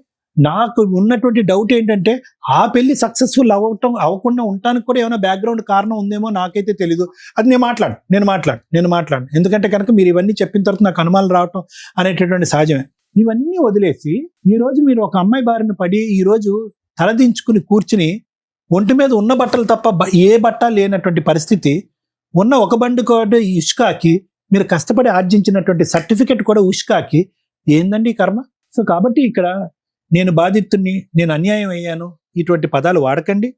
Speaker 5: నాకు ఉన్నటువంటి డౌట్ ఏంటంటే ఆ పెళ్లి సక్సెస్ఫుల్ అవ్వకుండా ఉండటానికి కూడా ఏమైనా బ్యాక్గ్రౌండ్ కారణం ఉందేమో నాకైతే తెలీదు. అది నేను మాట్లాడు ఎందుకంటే కనుక మీరు ఇవన్నీ చెప్పిన తర్వాత నాకు అనుమానాలు రావటం అనేటటువంటి సహజమే. ఇవన్నీ వదిలేసి ఈ రోజు మీరు ఒక అమ్మాయి బారిన పడి ఈ రోజు తలదించుకుని కూర్చుని ఒంటి మీద ఉన్న బట్టలు తప్ప ఏ బట్ట లేనటువంటి పరిస్థితి, ఉన్న ఒక బండి కూడా ఇష్కాకి మీరు కష్టపడి ఆర్జించినటువంటి సర్టిఫికెట్ కూడా ఉష్కాకి, ఏందండి ఈ కర్మ? సో కాబట్టి ఇక్కడ నేను బాధితుడిని, నేను అన్యాయం అయ్యాను, ఇటువంటి పదాలు వాడకండి.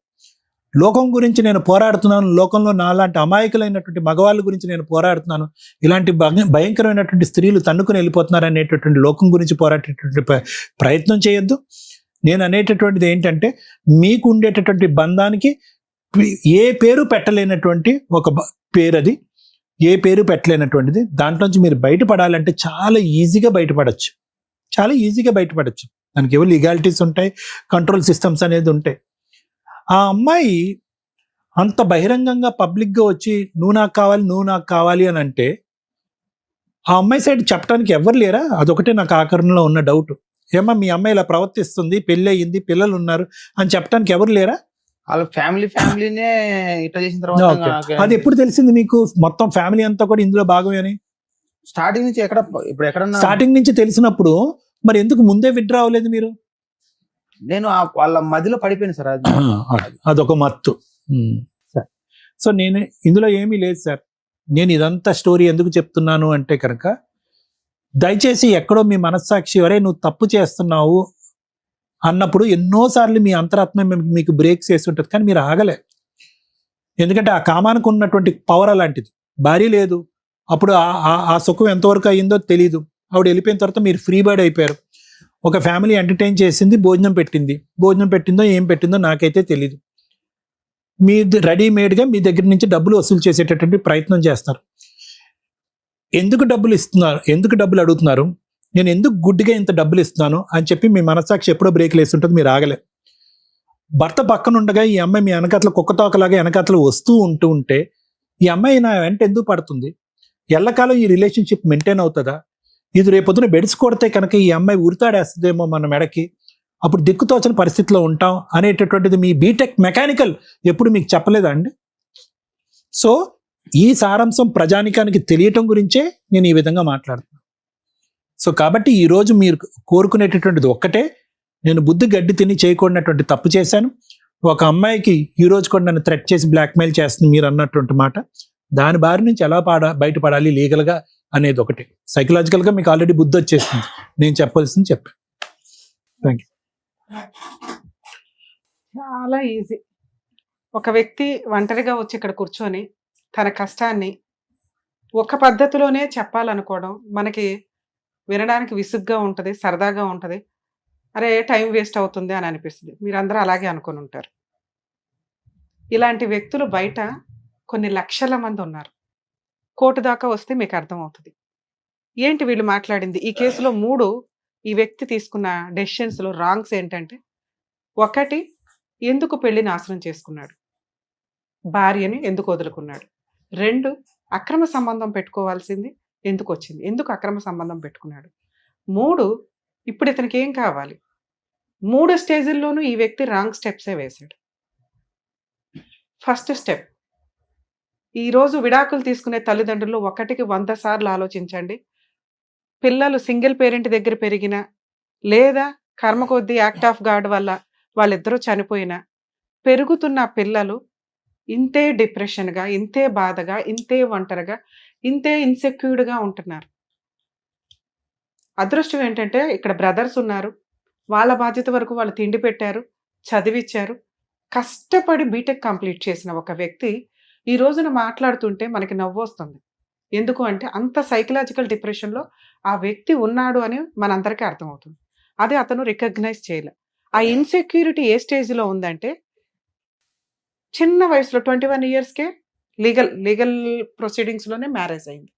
Speaker 5: లోకం గురించి నేను పోరాడుతున్నాను, లోకంలో నాలాంటి అమాయకులైనటువంటి మగవాళ్ళ గురించి నేను పోరాడుతున్నాను, ఇలాంటి భయంకరమైనటువంటి స్త్రీలు తన్నుకుని వెళ్ళిపోతున్నారు అనేటటువంటి లోకం గురించి పోరాడేటటువంటి ప్రయత్నం చేయొద్దు. నేను అనేటటువంటిది ఏంటంటే, మీకు ఉండేటటువంటి బంధానికి ఏ పేరు పెట్టలేనటువంటి ఒక పేరు, అది ఏ పేరు పెట్టలేనటువంటిది. దాంట్లోంచి మీరు బయటపడాలంటే చాలా ఈజీగా బయటపడచ్చు. దానికి ఏవో లీగాలిటీస్ ఉంటాయి, కంట్రోల్ సిస్టమ్స్ అనేది ఉంటాయి. ఆ అమ్మాయి అంత బహిరంగంగా పబ్లిక్గా వచ్చి నువ్వు నాకు కావాలి అని అంటే ఆ అమ్మాయి సైడ్ చెప్పడానికి ఎవరు లేరా? అదొకటే నాకు ఆకరణలో ఉన్న డౌట్. ఏమా మీ అమ్మాయి ఇలా ప్రవర్తిస్తుంది, పెళ్ళి అయ్యింది, పిల్లలు ఉన్నారు అని చెప్పడానికి ఎవరు లేరా?
Speaker 3: వాళ్ళ ఫ్యామిలీనే ఇట్లా చేసిన తర్వాత
Speaker 5: అది ఎప్పుడు తెలిసింది మీకు? మొత్తం ఫ్యామిలీ అంతా కూడా ఇందులో భాగమే అని
Speaker 3: స్టార్టింగ్ నుంచి
Speaker 5: స్టార్టింగ్ నుంచి తెలిసినప్పుడు మరి ఎందుకు ముందే విత్డ్రా అవ్వలేదు మీరు?
Speaker 3: నేను వాళ్ళ మధ్యలో పడిపోయాను సార్.
Speaker 5: అదొక మత్తు. సో నేను ఇందులో ఏమీ లేదు సార్. నేను ఇదంతా స్టోరీ ఎందుకు చెప్తున్నాను అంటే కనుక, దయచేసి ఎక్కడో మీ మనస్సాక్షి వరే నువ్వు తప్పు చేస్తున్నావు అన్నప్పుడు ఎన్నోసార్లు మీ అంతరాత్మ మీకు బ్రేక్స్ వేసి ఉంటుంది, కానీ మీరు ఆగలే. ఎందుకంటే ఆ కామానికి ఉన్నటువంటి పవర్ అలాంటిది. భార్య లేదు, అప్పుడు ఆ సుఖం ఎంతవరకు అయ్యిందో తెలీదు. ఆవిడ వెళ్ళిపోయిన తర్వాత మీరు ఫ్రీ బర్డ్ అయిపోయారు. ఒక ఫ్యామిలీ ఎంటర్టైన్ చేసింది, భోజనం పెట్టిందో ఏం పెట్టిందో నాకైతే తెలీదు. మీ రెడీమేడ్గా మీ దగ్గర నుంచి డబ్బులు వసూలు చేసేటటువంటి ప్రయత్నం చేస్తారు. ఎందుకు డబ్బులు అడుగుతున్నారు, నేను ఎందుకు గుడ్డిగా ఇంత డబ్బులు ఇస్తున్నాను అని చెప్పి మీ మనస్సాక్షి ఎప్పుడో బ్రేక్లు వేస్తుంటుంది, మీరు ఆగలే. భర్త పక్కన ఉండగా ఈ అమ్మాయి మీ వెనకాతల కుక్కతోకలాగా వెనకాతలు వస్తూ ఉంటే ఈ అమ్మాయి నా వెంట ఎందుకు పడుతుంది? ఎల్లకాలం ఈ రిలేషన్షిప్ మెయింటైన్ అవుతుందా? ఇది రేపొద్దున బెడ్స్ కొడితే కనుక ఈ అమ్మాయి ఉరితాడేస్తుందేమో మన మెడకి, అప్పుడు దిక్కుతోచని పరిస్థితిలో ఉంటాం అనేటటువంటిది మీ బీటెక్ మెకానికల్ ఎప్పుడు మీకు చెప్పలేదా అండి? సో ఈ సారాంశం ప్రజానికానికి తెలియటం గురించే నేను ఈ విధంగా మాట్లాడుతున్నాను. సో కాబట్టి ఈరోజు మీరు కోరుకునేటటువంటిది ఒక్కటే, నేను బుద్ధి గడ్డి తిని చేయకూడనటువంటి తప్పు చేశాను. ఒక అమ్మాయికి ఈ రోజు కూడా నన్ను థ్రెట్ చేసి బ్లాక్మెయిల్ చేస్తుంది మీరు అన్నటువంటి మాట. దాని బారి నుంచి ఎలా బయటపడాలి లీగల్గా అనేది ఒకటి. సైకలాజికల్గా మీకు ఆల్రెడీ బుద్ధి వచ్చేస్తుంది, నేను చెప్పాల్సింది చెప్పాను. Thank you.
Speaker 4: చాలా ఈజీ. ఒక వ్యక్తి ఒంటరిగా వచ్చి ఇక్కడ కూర్చొని తన కష్టాన్ని ఒక పద్ధతిలోనే చెప్పాలనుకోవడం మనకి వినడానికి విసుగ్గా ఉంటుంది, సరదాగా ఉంటుంది. అరే టైం వేస్ట్ అవుతుంది అని అనిపిస్తుంది. మీరందరూ అలాగే అనుకుని ఉంటారు. ఇలాంటి వ్యక్తులు బయట కొన్ని లక్షల మంది ఉన్నారు. కోర్టు దాకా వస్తే మీకు అర్థమవుతుంది ఏంటి వీళ్ళు మాట్లాడింది. ఈ కేసులో 3 ఈ వ్యక్తి తీసుకున్న డెసిషన్స్లో రాంగ్స్ ఏంటంటే, 1 ఎందుకు పెళ్లి నాశనం చేసుకున్నాడు, భార్యని ఎందుకు వదులుకున్నాడు. 2 అక్రమ సంబంధం పెట్టుకోవాల్సింది ఎందుకు వచ్చింది, ఎందుకు అక్రమ సంబంధం పెట్టుకున్నాడు. 3 ఇప్పుడు ఇతనికి ఏం కావాలి. 3 స్టేజ్ల్లోనూ ఈ వ్యక్తి రాంగ్ స్టెప్సే వేశాడు. ఫస్ట్ స్టెప్, ఈరోజు విడాకులు తీసుకునే తల్లిదండ్రులు 1కి 100 సార్లు ఆలోచించండి. పిల్లలు సింగిల్ పేరెంట్ దగ్గర పెరిగినా లేదా కర్మ కొద్దీ యాక్ట్ ఆఫ్ గాడ్ వల్ల వాళ్ళిద్దరూ చనిపోయినా పెరుగుతున్న పిల్లలు ఇంతే డిప్రెషన్గా, ఇంతే బాధగా, ఇంతే ఒంటరిగా, ఇంతే ఇన్సెక్యూర్డ్గా ఉంటున్నారు. అదృష్టం ఏంటంటే ఇక్కడ బ్రదర్స్ ఉన్నారు, వాళ్ళ బాధ్యత వరకు వాళ్ళు తిండి పెట్టారు, చదివిచ్చారు. కష్టపడి బీటెక్ కంప్లీట్ చేసిన ఒక వ్యక్తి ఈ రోజున మాట్లాడుతుంటే మనకి నవ్వు వస్తుంది. ఎందుకు అంటే అంత సైకలాజికల్ డిప్రెషన్లో ఆ వ్యక్తి ఉన్నాడు అని మనందరికీ అర్థమవుతుంది. అది అతను రికగ్నైజ్ చేయలే. ఆ ఇన్సెక్యూరిటీ ఏ స్టేజ్లో ఉందంటే, చిన్న వయసులో 21 ఇయర్స్కే లీగల్ ప్రొసీడింగ్స్లోనే మ్యారేజ్ అయింది.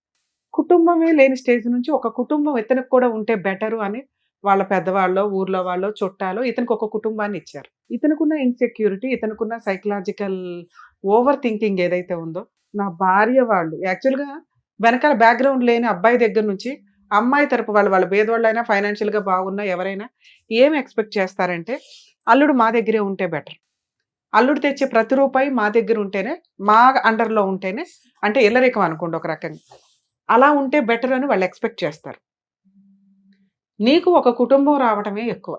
Speaker 4: కుటుంబమే లేని స్టేజ్ నుంచి ఒక కుటుంబం ఇతనికి కూడా ఉంటే బెటరు అని వాళ్ళ పెద్దవాళ్ళు, ఊర్లో వాళ్ళు, చుట్టాలు ఇతనికి ఒక కుటుంబాన్ని ఇచ్చారు. ఇతనుకున్న ఇన్సెక్యూరిటీ, ఇతనుకున్న సైకలాజికల్ ఓవర్ థింకింగ్ ఏదైతే ఉందో, నా భార్య వాళ్ళు యాక్చువల్గా వెనకాల బ్యాక్గ్రౌండ్ లేని అబ్బాయి దగ్గర నుంచి అమ్మాయి తరపు వాళ్ళ పేదవాళ్ళైనా ఫైనాన్షియల్గా బాగున్నా ఎవరైనా ఏం ఎక్స్పెక్ట్ చేస్తారంటే అల్లుడు మా దగ్గరే ఉంటే బెటర్, అల్లుడు తెచ్చే ప్రతి రూపాయి మా దగ్గర ఉంటేనే, మా అండర్లో ఉంటేనే, అంటే ఇల్లరికం అనుకోండి ఒక రకంగా, అలా ఉంటే బెటర్ అని వాళ్ళు ఎక్స్పెక్ట్ చేస్తారు. నీకు ఒక కుటుంబం రావటమే ఎక్కువ.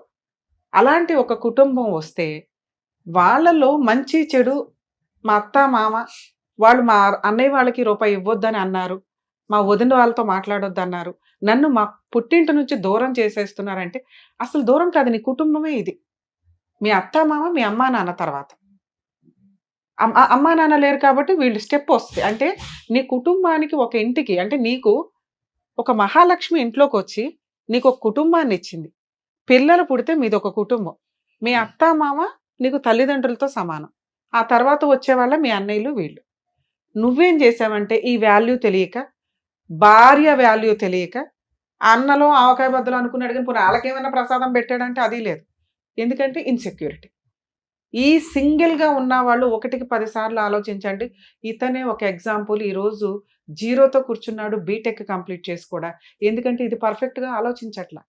Speaker 4: అలాంటి ఒక కుటుంబం వస్తే వాళ్ళలో మంచి చెడు, మా అత్త మామ వాళ్ళు మా అన్నయ్య వాళ్ళకి రూపాయి ఇవ్వొద్దని అన్నారు, మా వదిన వాళ్ళతో మాట్లాడొద్దన్నారు, నన్ను మా పుట్టింటి నుంచి దూరం చేసేస్తున్నారంటే అసలు దూరం కాదు, నీ కుటుంబమే ఇది. మీ అత్త మామ మీ అమ్మా నాన్న తర్వాత. అమ్మా నాన్న లేరు కాబట్టి వీళ్ళు స్టెప్ వస్తాయి. అంటే నీ కుటుంబానికి, ఒక ఇంటికి, అంటే నీకు ఒక మహాలక్ష్మి ఇంట్లోకి వచ్చి నీకు ఒక కుటుంబాన్ని ఇచ్చింది. పిల్లలు పుడితే మీది ఒక కుటుంబం. మీ అత్త మామ నీకు తల్లిదండ్రులతో సమానం. ఆ తర్వాత వచ్చే వాళ్ళ మీ అన్నయ్యలు వీళ్ళు. నువ్వేం చేసావంటే ఈ వాల్యూ తెలియక, భార్య వాల్యూ తెలియక, అన్నలో ఆవకాయ బద్దలు అనుకున్నాడు కానీ పోనీ వాళ్ళకేమైనా ప్రసాదం పెట్టాడంటే అది లేదు. ఎందుకంటే ఇన్సెక్యూరిటీ. ఈ సింగిల్గా ఉన్న వాళ్ళు 1కి 10 సార్లు ఆలోచించండి. ఇతనే ఒక ఎగ్జాంపుల్. ఈరోజు జీరోతో కూర్చున్నాడు, బీటెక్ కంప్లీట్ చేసి కూడా. ఎందుకంటే ఇది పర్ఫెక్ట్గా ఆలోచించట్లా,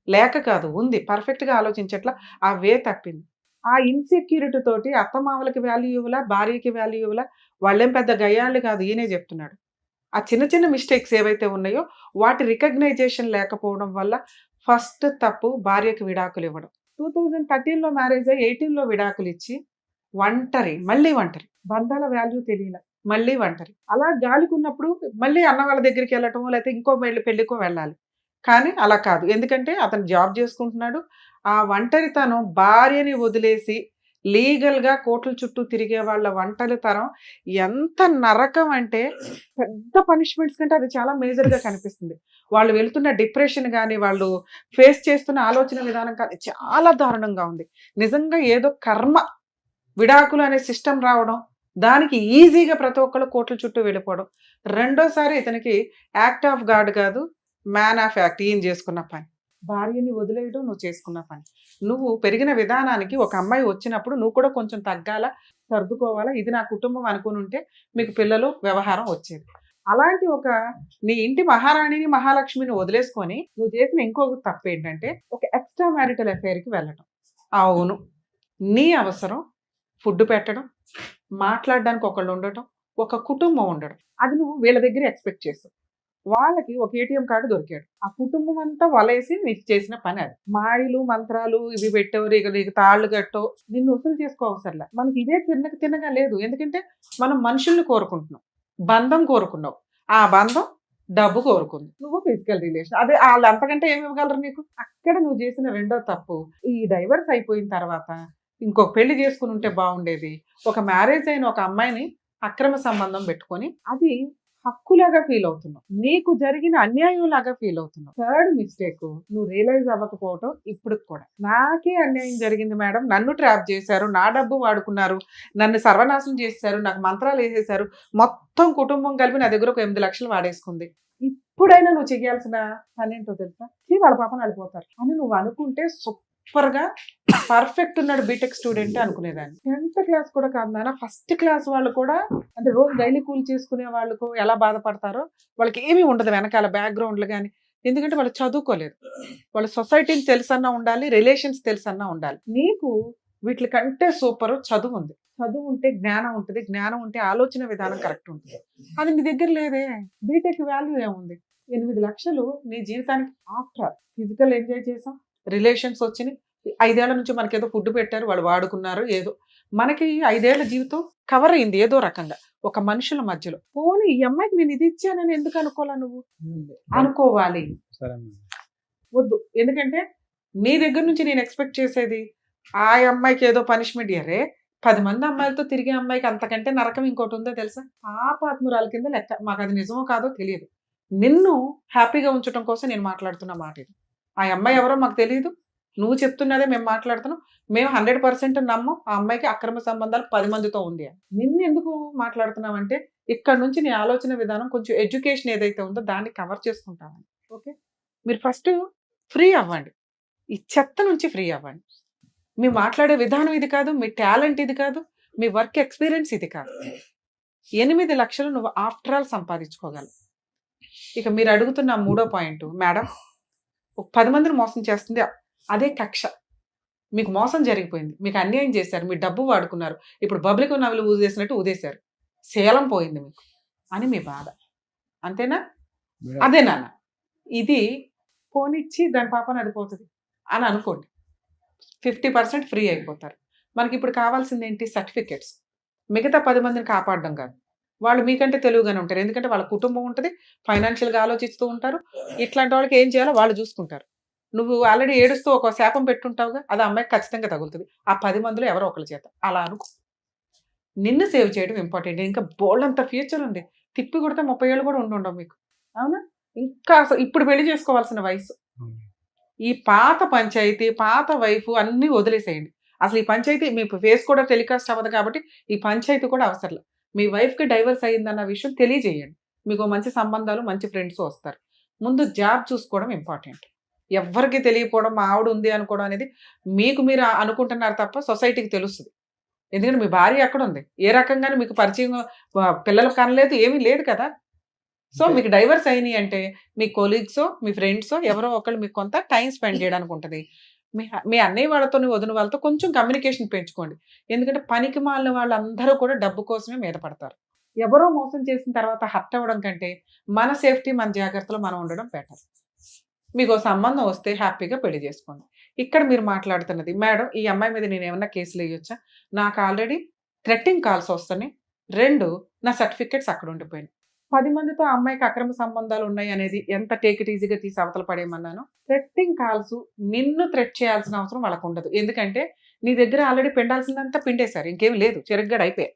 Speaker 4: లేక కాదు, ఉంది, పర్ఫెక్ట్గా ఆలోచించట్లా, ఆ వే తప్పింది. ఆ ఇన్సెక్యూరిటీ తోటి అత్తమామలకి వాల్యూ ఇవ్వలా, భార్యకి వాల్యూ ఇవ్వలా. వాళ్ళేం పెద్ద గయ్యాళ్ళు కాదు, ఈయనే చెప్తున్నాడు. ఆ చిన్న చిన్న మిస్టేక్స్ ఏవైతే ఉన్నాయో వాటి రికగ్నైజేషన్ లేకపోవడం వల్ల ఫస్ట్ తప్పు భార్యకి విడాకులు ఇవ్వడం. 2013లో మ్యారేజ్ అయ్యి 18లో విడాకులు ఇచ్చి మళ్ళీ ఒంటరి, బంధాల వాల్యూ తెలియల, మళ్ళీ ఒంటరి. అలా గాలికున్నప్పుడు మళ్ళీ అన్న వాళ్ళ దగ్గరికి వెళ్ళటమో లేకపోతే ఇంకో పెళ్ళికో వెళ్ళాలి. కానీ అలా కాదు, ఎందుకంటే అతను జాబ్ చేసుకుంటున్నాడు. ఆ ఒంటరితనం, భార్యని వదిలేసి లీగల్గా కోట్ల చుట్టూ తిరిగే వాళ్ళ ఒంటరితనం ఎంత నరకం అంటే, పెద్ద పనిష్మెంట్స్ కంటే అది చాలా మేజర్గా కనిపిస్తుంది. వాళ్ళు వెళ్తున్న డిప్రెషన్ కానీ, వాళ్ళు ఫేస్ చేస్తున్న ఆలోచన విధానం కానీ చాలా దారుణంగా ఉంది. నిజంగా ఏదో కర్మ, విడాకులు అనే సిస్టమ్ రావడం, దానికి ఈజీగా ప్రతి ఒక్కళ్ళు కోట్ల చుట్టూ వెళ్ళిపోవడం. రెండోసారి ఇతనికి యాక్ట్ ఆఫ్ గాడ్ కాదు, మ్యాన్ ఆఫ్ యాక్ట్. ఈయన చేసుకున్న పని, భార్యని వదిలేయడం నువ్వు చేసుకున్న పని. నువ్వు పెరిగిన విధానానికి ఒక అమ్మాయి వచ్చినప్పుడు నువ్వు కూడా కొంచెం తగ్గాలా, సర్దుకోవాలా. ఇది నా కుటుంబం అనుకుని ఉంటే మీకు పిల్లలు, వ్యవహారం వచ్చేది. అలాంటి ఒక నీ ఇంటి మహారాణిని, మహాలక్ష్మిని వదిలేసుకొని నువ్వు చేసిన ఇంకొక తప్పు ఏంటంటే ఒక ఎక్స్ట్రా మ్యారిటల్ అఫైర్కి వెళ్ళటం. అవును, నీ అవసరం ఫుడ్ పెట్టడం, మాట్లాడడానికి ఒకళ్ళు ఉండటం, ఒక కుటుంబం ఉండడం, అది నువ్వు వీళ్ళ దగ్గర ఎక్స్పెక్ట్ చేస్తావు. వాళ్ళకి ఒక ఏటీఎం కార్డు దొరికాడు, ఆ కుటుంబం అంతా వలేసి నీకు చేసిన పని అది. మాయలు మంత్రాలు ఇవి పెట్టవు, నీకు తాళ్ళు కట్టవు, నిన్ను వసూలు చేసుకో అవసరంలా. మనకి ఇదే తిన్నగా లేదు. ఎందుకంటే మనం మనుషుల్ని కోరుకుంటున్నాం, బంధం కోరుకున్నావు, ఆ బంధం డబ్బు కోరుకుంది, నువ్వు ఫిజికల్ రిలేషన్. అదే వాళ్ళు అంతకంటే ఏమి ఇవ్వగలరు నీకు? అక్కడ నువ్వు చేసిన రెండో తప్పు. ఈ డైవర్స్ అయిపోయిన తర్వాత ఇంకొక పెళ్లి చేసుకుని ఉంటే బాగుండేది. ఒక మ్యారేజ్ అయిన ఒక అమ్మాయిని అక్రమ సంబంధం పెట్టుకొని అది హక్కులాగా ఫీల్ అవుతున్నావు, నీకు జరిగిన అన్యాయం లాగా ఫీల్ అవుతున్నావు. థర్డ్ మిస్టేక్, నువ్వు రియలైజ్ అవ్వకపోవటం. ఇప్పుడు కూడా నాకే అన్యాయం జరిగింది మేడం, నన్ను ట్రాప్ చేశారు, నా డబ్బు వాడుకున్నారు, నన్ను సర్వనాశనం చేశారు, నాకు మంత్రాలు వేసేశారు, మొత్తం కుటుంబం కలిపి నా దగ్గర ఒక 8 లక్షలు వాడేసుకుంది. ఇప్పుడైనా నువ్వు చేయాల్సిన పని ఏంటో తెలుసా? వాళ్ళ పాపను వెళ్ళిపోతారు అని నువ్వు అనుకుంటే సూపర్గా పర్ఫెక్ట్ ఉన్నాడు బీటెక్ స్టూడెంట్ అనుకునేదాన్ని. 10th క్లాస్ కూడా కాదు నాన్న, ఫస్ట్ క్లాస్ వాళ్ళు కూడా, అంటే రోజు డైలీ కూల్ చేసుకునే వాళ్ళకు ఎలా బాధపడతారో వాళ్ళకి ఏమీ ఉండదు వెనకాల బ్యాక్గ్రౌండ్లు కానీ. ఎందుకంటే వాళ్ళు చదువుకోలేదు, వాళ్ళ సొసైటీని తెలుసన్నా ఉండాలి, రిలేషన్స్ తెలుసన్నా ఉండాలి. నీకు వీటి కంటే సూపర్ చదువు ఉంది. చదువు ఉంటే జ్ఞానం ఉంటుంది, జ్ఞానం ఉంటే ఆలోచన విధానం కరెక్ట్ ఉంటుంది. అది నీ దగ్గర లేదే. బీటెక్ వాల్యూ ఏముంది? 8 లక్షలు నీ జీవితానికి ఆఫ్టర్ ఫిజికల్ ఎంజాయ్ చేసాం, రిలేషన్స్ వచ్చినాయి, 5 ఏళ్ల నుంచి మనకేదో ఫుడ్ పెట్టారు, వాళ్ళు వాడుకున్నారు, ఏదో మనకి 5 ఏళ్ల జీవితం కవర్ అయింది ఏదో రకంగా ఒక మనుషుల మధ్యలో. పోనీ ఈ అమ్మాయికి నేను ఇది ఇచ్చానని ఎందుకు అనుకోవాలా? నువ్వు అనుకోవాలి, వద్దు. ఎందుకంటే నీ దగ్గర నుంచి నేను ఎక్స్పెక్ట్ చేసేది ఆ అమ్మాయికి ఏదో పనిష్మెంట్ ఇయ్యరే. 10 మంది అమ్మాయిలతో తిరిగే అమ్మాయికి అంతకంటే నరకం ఇంకోటి ఉందో తెలుసా? పాపాత్మురాల కింద లెక్క. మాకు అది నిజమో కాదో తెలియదు. నిన్ను హ్యాపీగా ఉంచడం కోసం నేను మాట్లాడుతున్న మాట ఇది. ఆ అమ్మాయి ఎవరో మాకు తెలియదు, నువ్వు చెప్తున్నదే మేము మాట్లాడుతున్నాం. మేము 100% నమ్మం ఆ అమ్మాయికి అక్రమ సంబంధాలు 10 మందితో ఉంది అని. నిన్ను ఎందుకు మాట్లాడుతున్నామంటే ఇక్కడ నుంచి నీ ఆలోచన విధానం, కొంచెం ఎడ్యుకేషన్ ఏదైతే ఉందో దాన్ని కవర్ చేసుకుంటామని. ఓకే, మీరు ఫస్ట్ ఫ్రీ అవ్వండి, ఈ చెత్త నుంచి ఫ్రీ అవ్వండి. మీ మాట్లాడే విధానం ఇది కాదు, మీ టాలెంట్ ఇది కాదు, మీ వర్క్ ఎక్స్పీరియన్స్ ఇది కాదు. 8 లక్షలు నువ్వు ఆఫ్టర్ ఆల్ సంపాదించుకోగలవు. ఇక మీరు అడుగుతున్న మూడో పాయింట్, మేడం ఒక 10 మందిని మోసం చేస్తుంది అదే కక్ష. మీకు మోసం జరిగిపోయింది, మీకు అన్యాయం చేశారు, మీ డబ్బు వాడుకున్నారు, ఇప్పుడు బబ్లిక్ నవలు ఊదేసినట్టు ఊదేశారు, శీలం పోయింది మీకు అని మీ బాధ. అంతేనా? అదే నాన్న, ఇది పోనిచ్చి దాని పాపని అది పోతుంది అని అనుకోండి, 50% ఫ్రీ అయిపోతారు. మనకి ఇప్పుడు కావాల్సింది ఏంటి? సర్టిఫికెట్స్. మిగతా 10 మందిని కాపాడడం కాదు, వాళ్ళు మీకంటే తెలివిగానే ఉంటారు, ఎందుకంటే వాళ్ళ కుటుంబం ఉంటుంది, ఫైనాన్షియల్గా ఆలోచిస్తూ ఉంటారు, ఇట్లాంటి వాళ్ళకి ఏం చేయాలో వాళ్ళు చూసుకుంటారు. నువ్వు ఆల్రెడీ ఏడుస్తూ ఒక శాపం పెట్టుంటావుగా, అది అమ్మాయికి ఖచ్చితంగా తగులుతుంది ఆ 10 మందిలో ఎవరో ఒకరి చేత. అలా అనుకో, నిన్ను సేవ్ చేయడం ఇంపార్టెంట్. ఇంకా బోల్డ్ అంత ఫ్యూచర్ ఉంది, తిప్పి కొడితే 30 ఏళ్ళు కూడా ఉండవు మీకు, అవునా? ఇంకా అసలు ఇప్పుడు పెళ్లి చేసుకోవాల్సిన వయసు. ఈ పాత పంచాయతీ, పాత వైఫ్ అన్నీ వదిలేసేయండి. అసలు ఈ పంచాయతీ మీ ఫేస్ కూడా టెలికాస్ట్ అవ్వదు కాబట్టి ఈ పంచాయతీ కూడా అవసరం. మీ వైఫ్కి డైవర్స్ అయ్యిందన్న విషయం తెలియజేయండి, మీకు మంచి సంబంధాలు, మంచి ఫ్రెండ్స్ వస్తారు. ముందు జాబ్ చూసుకోవడం ఇంపార్టెంట్. ఎవరికి తెలియకపోవడం, మా ఆవిడ ఉంది అనుకోవడం అనేది మీకు మీరు అనుకుంటున్నారు తప్ప సొసైటీకి తెలుస్తుంది. ఎందుకంటే మీ భార్య ఎక్కడ ఉంది, ఏ రకంగానే మీకు పరిచయం, పిల్లలు కనలేదు, ఏమీ లేదు కదా. సో మీకు డైవర్స్ అయినాయి అంటే మీ కొలీగ్సో, మీ ఫ్రెండ్సో ఎవరో ఒకళ్ళు మీకు కొంత టైం స్పెండ్ చేయడానికి ఉంటుంది. మీ అన్నయ్య వాళ్ళతో, వదిన వాళ్ళతో కొంచెం కమ్యూనికేషన్ పెంచుకోండి. ఎందుకంటే పనికి మాలిన వాళ్ళందరూ కూడా డబ్బు కోసమే మీద పడతారు. ఎవరో మోసం చేసిన తర్వాత హర్ట్ అవ్వడం కంటే మన సేఫ్టీ, మన జాగ్రత్తలో మనం ఉండడం బెటర్. మీకు సంబంధం వస్తే హ్యాపీగా పెళ్లి చేసుకోండి. ఇక్కడ మీరు మాట్లాడుతున్నది, మేడం ఈ అమ్మాయి మీద నేను ఏమన్నా కేసులు వేయొచ్చా, నాకు ఆల్రెడీ థ్రెట్టింగ్ కాల్స్ వస్తున్నాయి, 2 నా సర్టిఫికెట్స్ అక్కడ ఉండిపోయినాయి, 10 మందితో ఆ అమ్మాయికి అక్రమ సంబంధాలు ఉన్నాయి అనేది ఎంత టేక్ ఇట్ ఈజీగా తీసి అవతల పడేయమన్నాను. థ్రెట్టింగ్ కాల్స్ నిన్ను థ్రెట్ చేయాల్సిన అవసరం వాళ్ళకు ఉండదు, ఎందుకంటే నీ దగ్గర ఆల్రెడీ పిండాల్సిందంతా పిండేశారు, ఇంకేం లేదు, చెరుగ్గా అయిపోయాయి.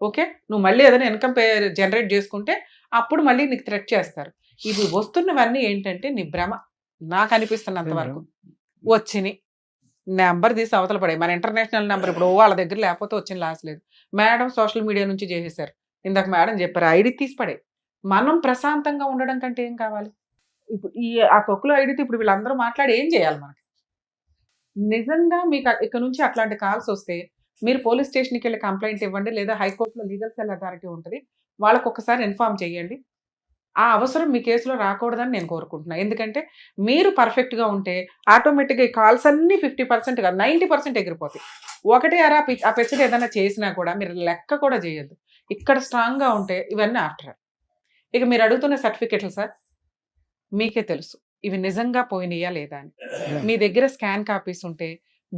Speaker 4: ఓకే, నువ్వు మళ్ళీ ఏదైనా ఇన్కమ్ జనరేట్ చేసుకుంటే అప్పుడు మళ్ళీ నీకు థ్రెట్ చేస్తారు. ఇవి వస్తున్నవన్నీ ఏంటంటే నీ భ్రమ, నాకు అనిపిస్తున్నంత వరకు వచ్చినాయి. నెంబర్ తీసి అవతల పడే, మన ఇంటర్నేషనల్ నెంబర్ ఇప్పుడు వాళ్ళ దగ్గర లేకపోతే వచ్చిన లాస్ లేదు. మేడం సోషల్ మీడియా నుంచి చేసేసారు, ఇందాక మేడం చెప్పారు, ఐడి తీసి పడే. మనం ప్రశాంతంగా ఉండడం కంటే ఏం కావాలి? ఇప్పుడు ఆ తొక్కులో ఐడితో ఇప్పుడు వీళ్ళందరూ మాట్లాడి ఏం చేయాలి మనకి? నిజంగా మీకు ఇక్కడ నుంచి అట్లాంటి కాల్స్ వస్తే మీరు పోలీస్ స్టేషన్కి వెళ్ళి కంప్లైంట్ ఇవ్వండి, లేదా హైకోర్టులో లీగల్ సెల్ అథారిటీ ఉంటుంది, వాళ్ళకు ఒకసారి ఇన్ఫార్మ్ చేయండి. ఆ అవసరం మీ కేసులో రాకూడదని నేను కోరుకుంటున్నాను. ఎందుకంటే మీరు పర్ఫెక్ట్గా ఉంటే ఆటోమేటిక్గా ఈ కాల్స్ అన్నీ 50% కాదు 90% ఎగిరిపోతాయి. ఒకటి అరా ఆ పెచ్చడి ఏదైనా చేసినా కూడా మీరు లెక్క కూడా చేయొద్దు. ఇక్కడ స్ట్రాంగ్గా ఉంటే ఇవన్నీ ఆఫ్టర్. ఇక మీరు అడుగుతున్న సర్టిఫికెట్లు సార్ మీకే తెలుసు ఇవి నిజంగా పోయినాయా లేదా అని. మీ దగ్గర స్కాన్ కాపీస్ ఉంటే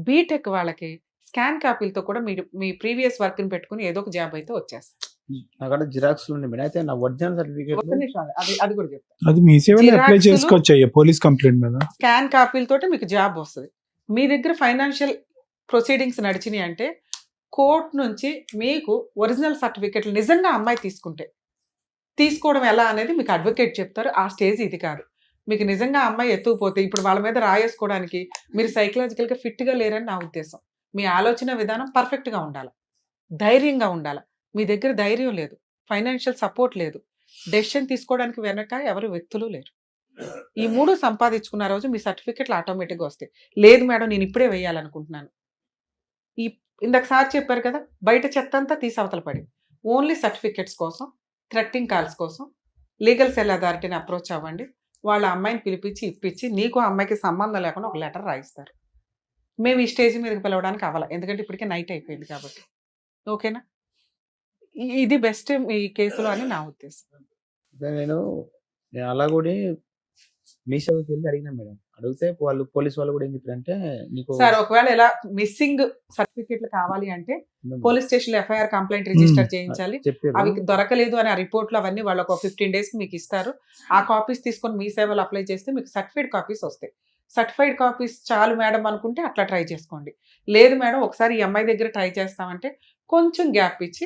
Speaker 4: బీటెక్ వాళ్ళకి స్కాన్ కాపీలతో కూడా మీరు మీ ప్రీవియస్ వర్క్ని పెట్టుకుని ఏదో ఒక జాబ్ అయితే వచ్చేస్తారు.
Speaker 3: నాకంటే జిరాక్స్ ఉండే మేడం, అయితే నా ఒరిజినల్ సర్టిఫికేట్
Speaker 4: ఒక్క నిమిషం, అది కూడా చెప్తాను.
Speaker 5: అది మీ సేవలో అప్లై
Speaker 4: జిరాక్స్లు,
Speaker 5: చేసుకోవచ్చు అయ్యా పోలీస్ కంప్లైంట్ మీద.
Speaker 4: స్కాన్ కాపీలతోటి మీకు జాబ్ వస్తుంది. మీ దగ్గర ఫైనాన్షియల్ ప్రొసీడింగ్స్ నడిచినాయి అంటే కోర్టు నుంచి మీకు ఒరిజినల్ సర్టిఫికెట్లు నిజంగా అమ్మాయి తీసుకుంటే తీసుకోవడం ఎలా అనేది మీకు అడ్వకేట్ చెప్తారు. ఆ స్టేజ్ ఇది కాదు. మీకు నిజంగా అమ్మాయి ఎత్తుకుపోతే ఇప్పుడు వాళ్ళ మీద రాయేసుకోవడానికి మీరు సైకలాజికల్గా ఫిట్గా లేరని నా ఉద్దేశం. మీ ఆలోచన విధానం పర్ఫెక్ట్గా ఉండాలి, ధైర్యంగా ఉండాలి. మీ దగ్గర ధైర్యం లేదు, ఫైనాన్షియల్ సపోర్ట్ లేదు, డెసిషన్ తీసుకోవడానికి వెనక ఎవరు వ్యక్తులు లేరు. ఈ 3 సంపాదించుకున్న రోజు మీ సర్టిఫికెట్లు ఆటోమేటిక్గా వస్తాయి. లేదు మేడం నేను ఇప్పుడే వేయాలనుకుంటున్నాను, ఇందాక సార్ చెప్పారు కదా, బయట చెత్త అంతా తీసి అవతల పడి ఓన్లీ సర్టిఫికెట్స్ కోసం, థ్రెట్టింగ్ కాల్స్ కోసం లీగల్ సెల్ అథారిటీని అప్రోచ్ అవ్వండి. వాళ్ళ అమ్మాయిని పిలిపించి ఇప్పించి నీకు అమ్మాయికి సంబంధం లేకుండా ఒక లెటర్ రాయిస్తారు. మేము ఈ స్టేజ్ మీదకి పిలవడానికి అవ్వాలి, ఎందుకంటే ఇప్పటికే నైట్ అయిపోయింది కాబట్టి. ఓకేనా? ఇది బెస్ట్ ఈ కేసులో అని నా ఉద్దేశం.
Speaker 3: నేను అలా కూడా మీషోకి వెళ్ళి అడిగినా మేడం, అడిగితే వాళ్ళు పోలీస్ వాళ్ళు కూడా ఏం చెప్పారంటే నీకు
Speaker 4: సార్ ఒకవేళ ఇలా మిస్సింగ్ సర్టిఫికెట్లు కావాలి అంటే పోలీస్ స్టేషన్ లో ఎఫ్ఐఆర్ కంప్లైంట్ రిజిస్టర్ చేయించాలి.
Speaker 3: చెప్పారు.
Speaker 4: అవి దొరకలేదు అని ఆ రిపోర్ట్లు అవన్నీ వాళ్ళు ఒక 15 days మీకు ఇస్తారు. ఆ కాపీస్ తీసుకొని మీ సేవలు అప్లై చేస్తే మీకు సర్టిఫైడ్ కాపీస్ వస్తాయి. సర్టిఫైడ్ కాపీస్ చాలు మేడం అనుకుంటే అట్లా ట్రై చేసుకోండి. లేదు మేడం ఒకసారి ఈ అమ్మాయి దగ్గర ట్రై చేస్తామంటే కొంచెం గ్యాప్ ఇచ్చి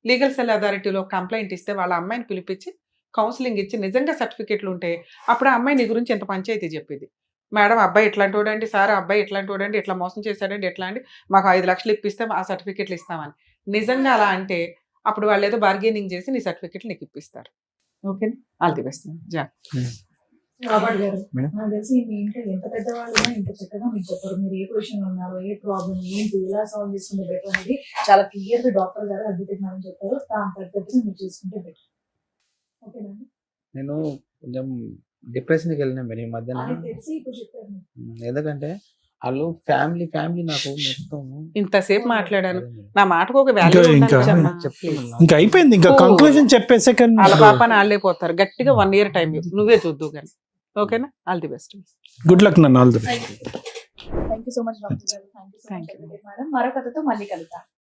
Speaker 4: లీగల్ సెల్ అథారిటీలో కంప్లైంట్ ఇస్తే వాళ్ళ అమ్మాయిని పిలిపించి కౌన్సిలింగ్ ఇచ్చి నిజంగా సర్టిఫికెట్లు ఉంటే అప్పుడు ఆ అమ్మాయి నీ గురించి ఎంత పంచాయతీ చెప్పేది. మేడం అబ్బాయి ఇట్లాంటి వాడండి, సార్ అబ్బాయి ఇట్లాంటి వాడండి, ఇట్లా మోసం చేశాడండి, ఎట్లా అండి, మాకు 5 లక్షలు ఇప్పిస్తే ఆ సర్టిఫికెట్లు ఇస్తామని నిజంగా అలా అంటే అప్పుడు వాళ్ళు ఏదో బార్గెనింగ్ చేసి నీ సర్టిఫికెట్లు నీకు ఇప్పిస్తారు. ఓకేనా? All the best.
Speaker 2: రాబర్ట్ గారు,
Speaker 3: మేడం.
Speaker 2: నాకు తెలిసి మీ ఇంట్లో ఎంత పెద్దవాళ్ళు ఉన్నా ఇంత చక్కగా మీకు చెప్పారు. మీరు ఏ పొజిషన్ ఉన్నారో, ఏ ప్రాబ్లం ఏంటి, ఎలా సాల్వ్ చేసుకుంటే బెటర్ అనేది చాలా క్లియర్ గా డాక్టర్ గారు అడ్వకేట్ మేడం చెప్పారు. దాని తగ్గట్టుగా మీరు చేసుకుంటే బెటర్. ఓకేనండి.
Speaker 3: నేను కొంచెం డిప్రెషన్కి వెళ్ళినా మేడం ఈ మధ్యన.
Speaker 2: అది తెలిసి ఇప్పుడు చెప్పారు.
Speaker 3: ఎందుకంటే వాళ్ళు ఫ్యామిలీ నాకు మొత్తం
Speaker 4: ఇంతసేపు మాట్లాడాను,
Speaker 3: అదే మేడం.
Speaker 4: నా మాటకు ఒక వాల్యూ
Speaker 5: ఇంకా-
Speaker 3: చెప్తున్నాను.
Speaker 5: ఇంకా అయిపోయింది, ఇంకా
Speaker 4: ఓ.
Speaker 5: కంక్లూజన్ చెప్పేసే కానీ
Speaker 4: వాళ్ళ పాపని వాళ్ళే పోతారు. గట్టిగా 1 year టైం నువ్వే చూద్దు కానీ. ఓకేనా? All the best.
Speaker 5: Good luck నన్ను all the
Speaker 2: thank you so much doctor గారు. Thank you so much madam. మరో కథతో మళ్ళీ కలుద్దాం.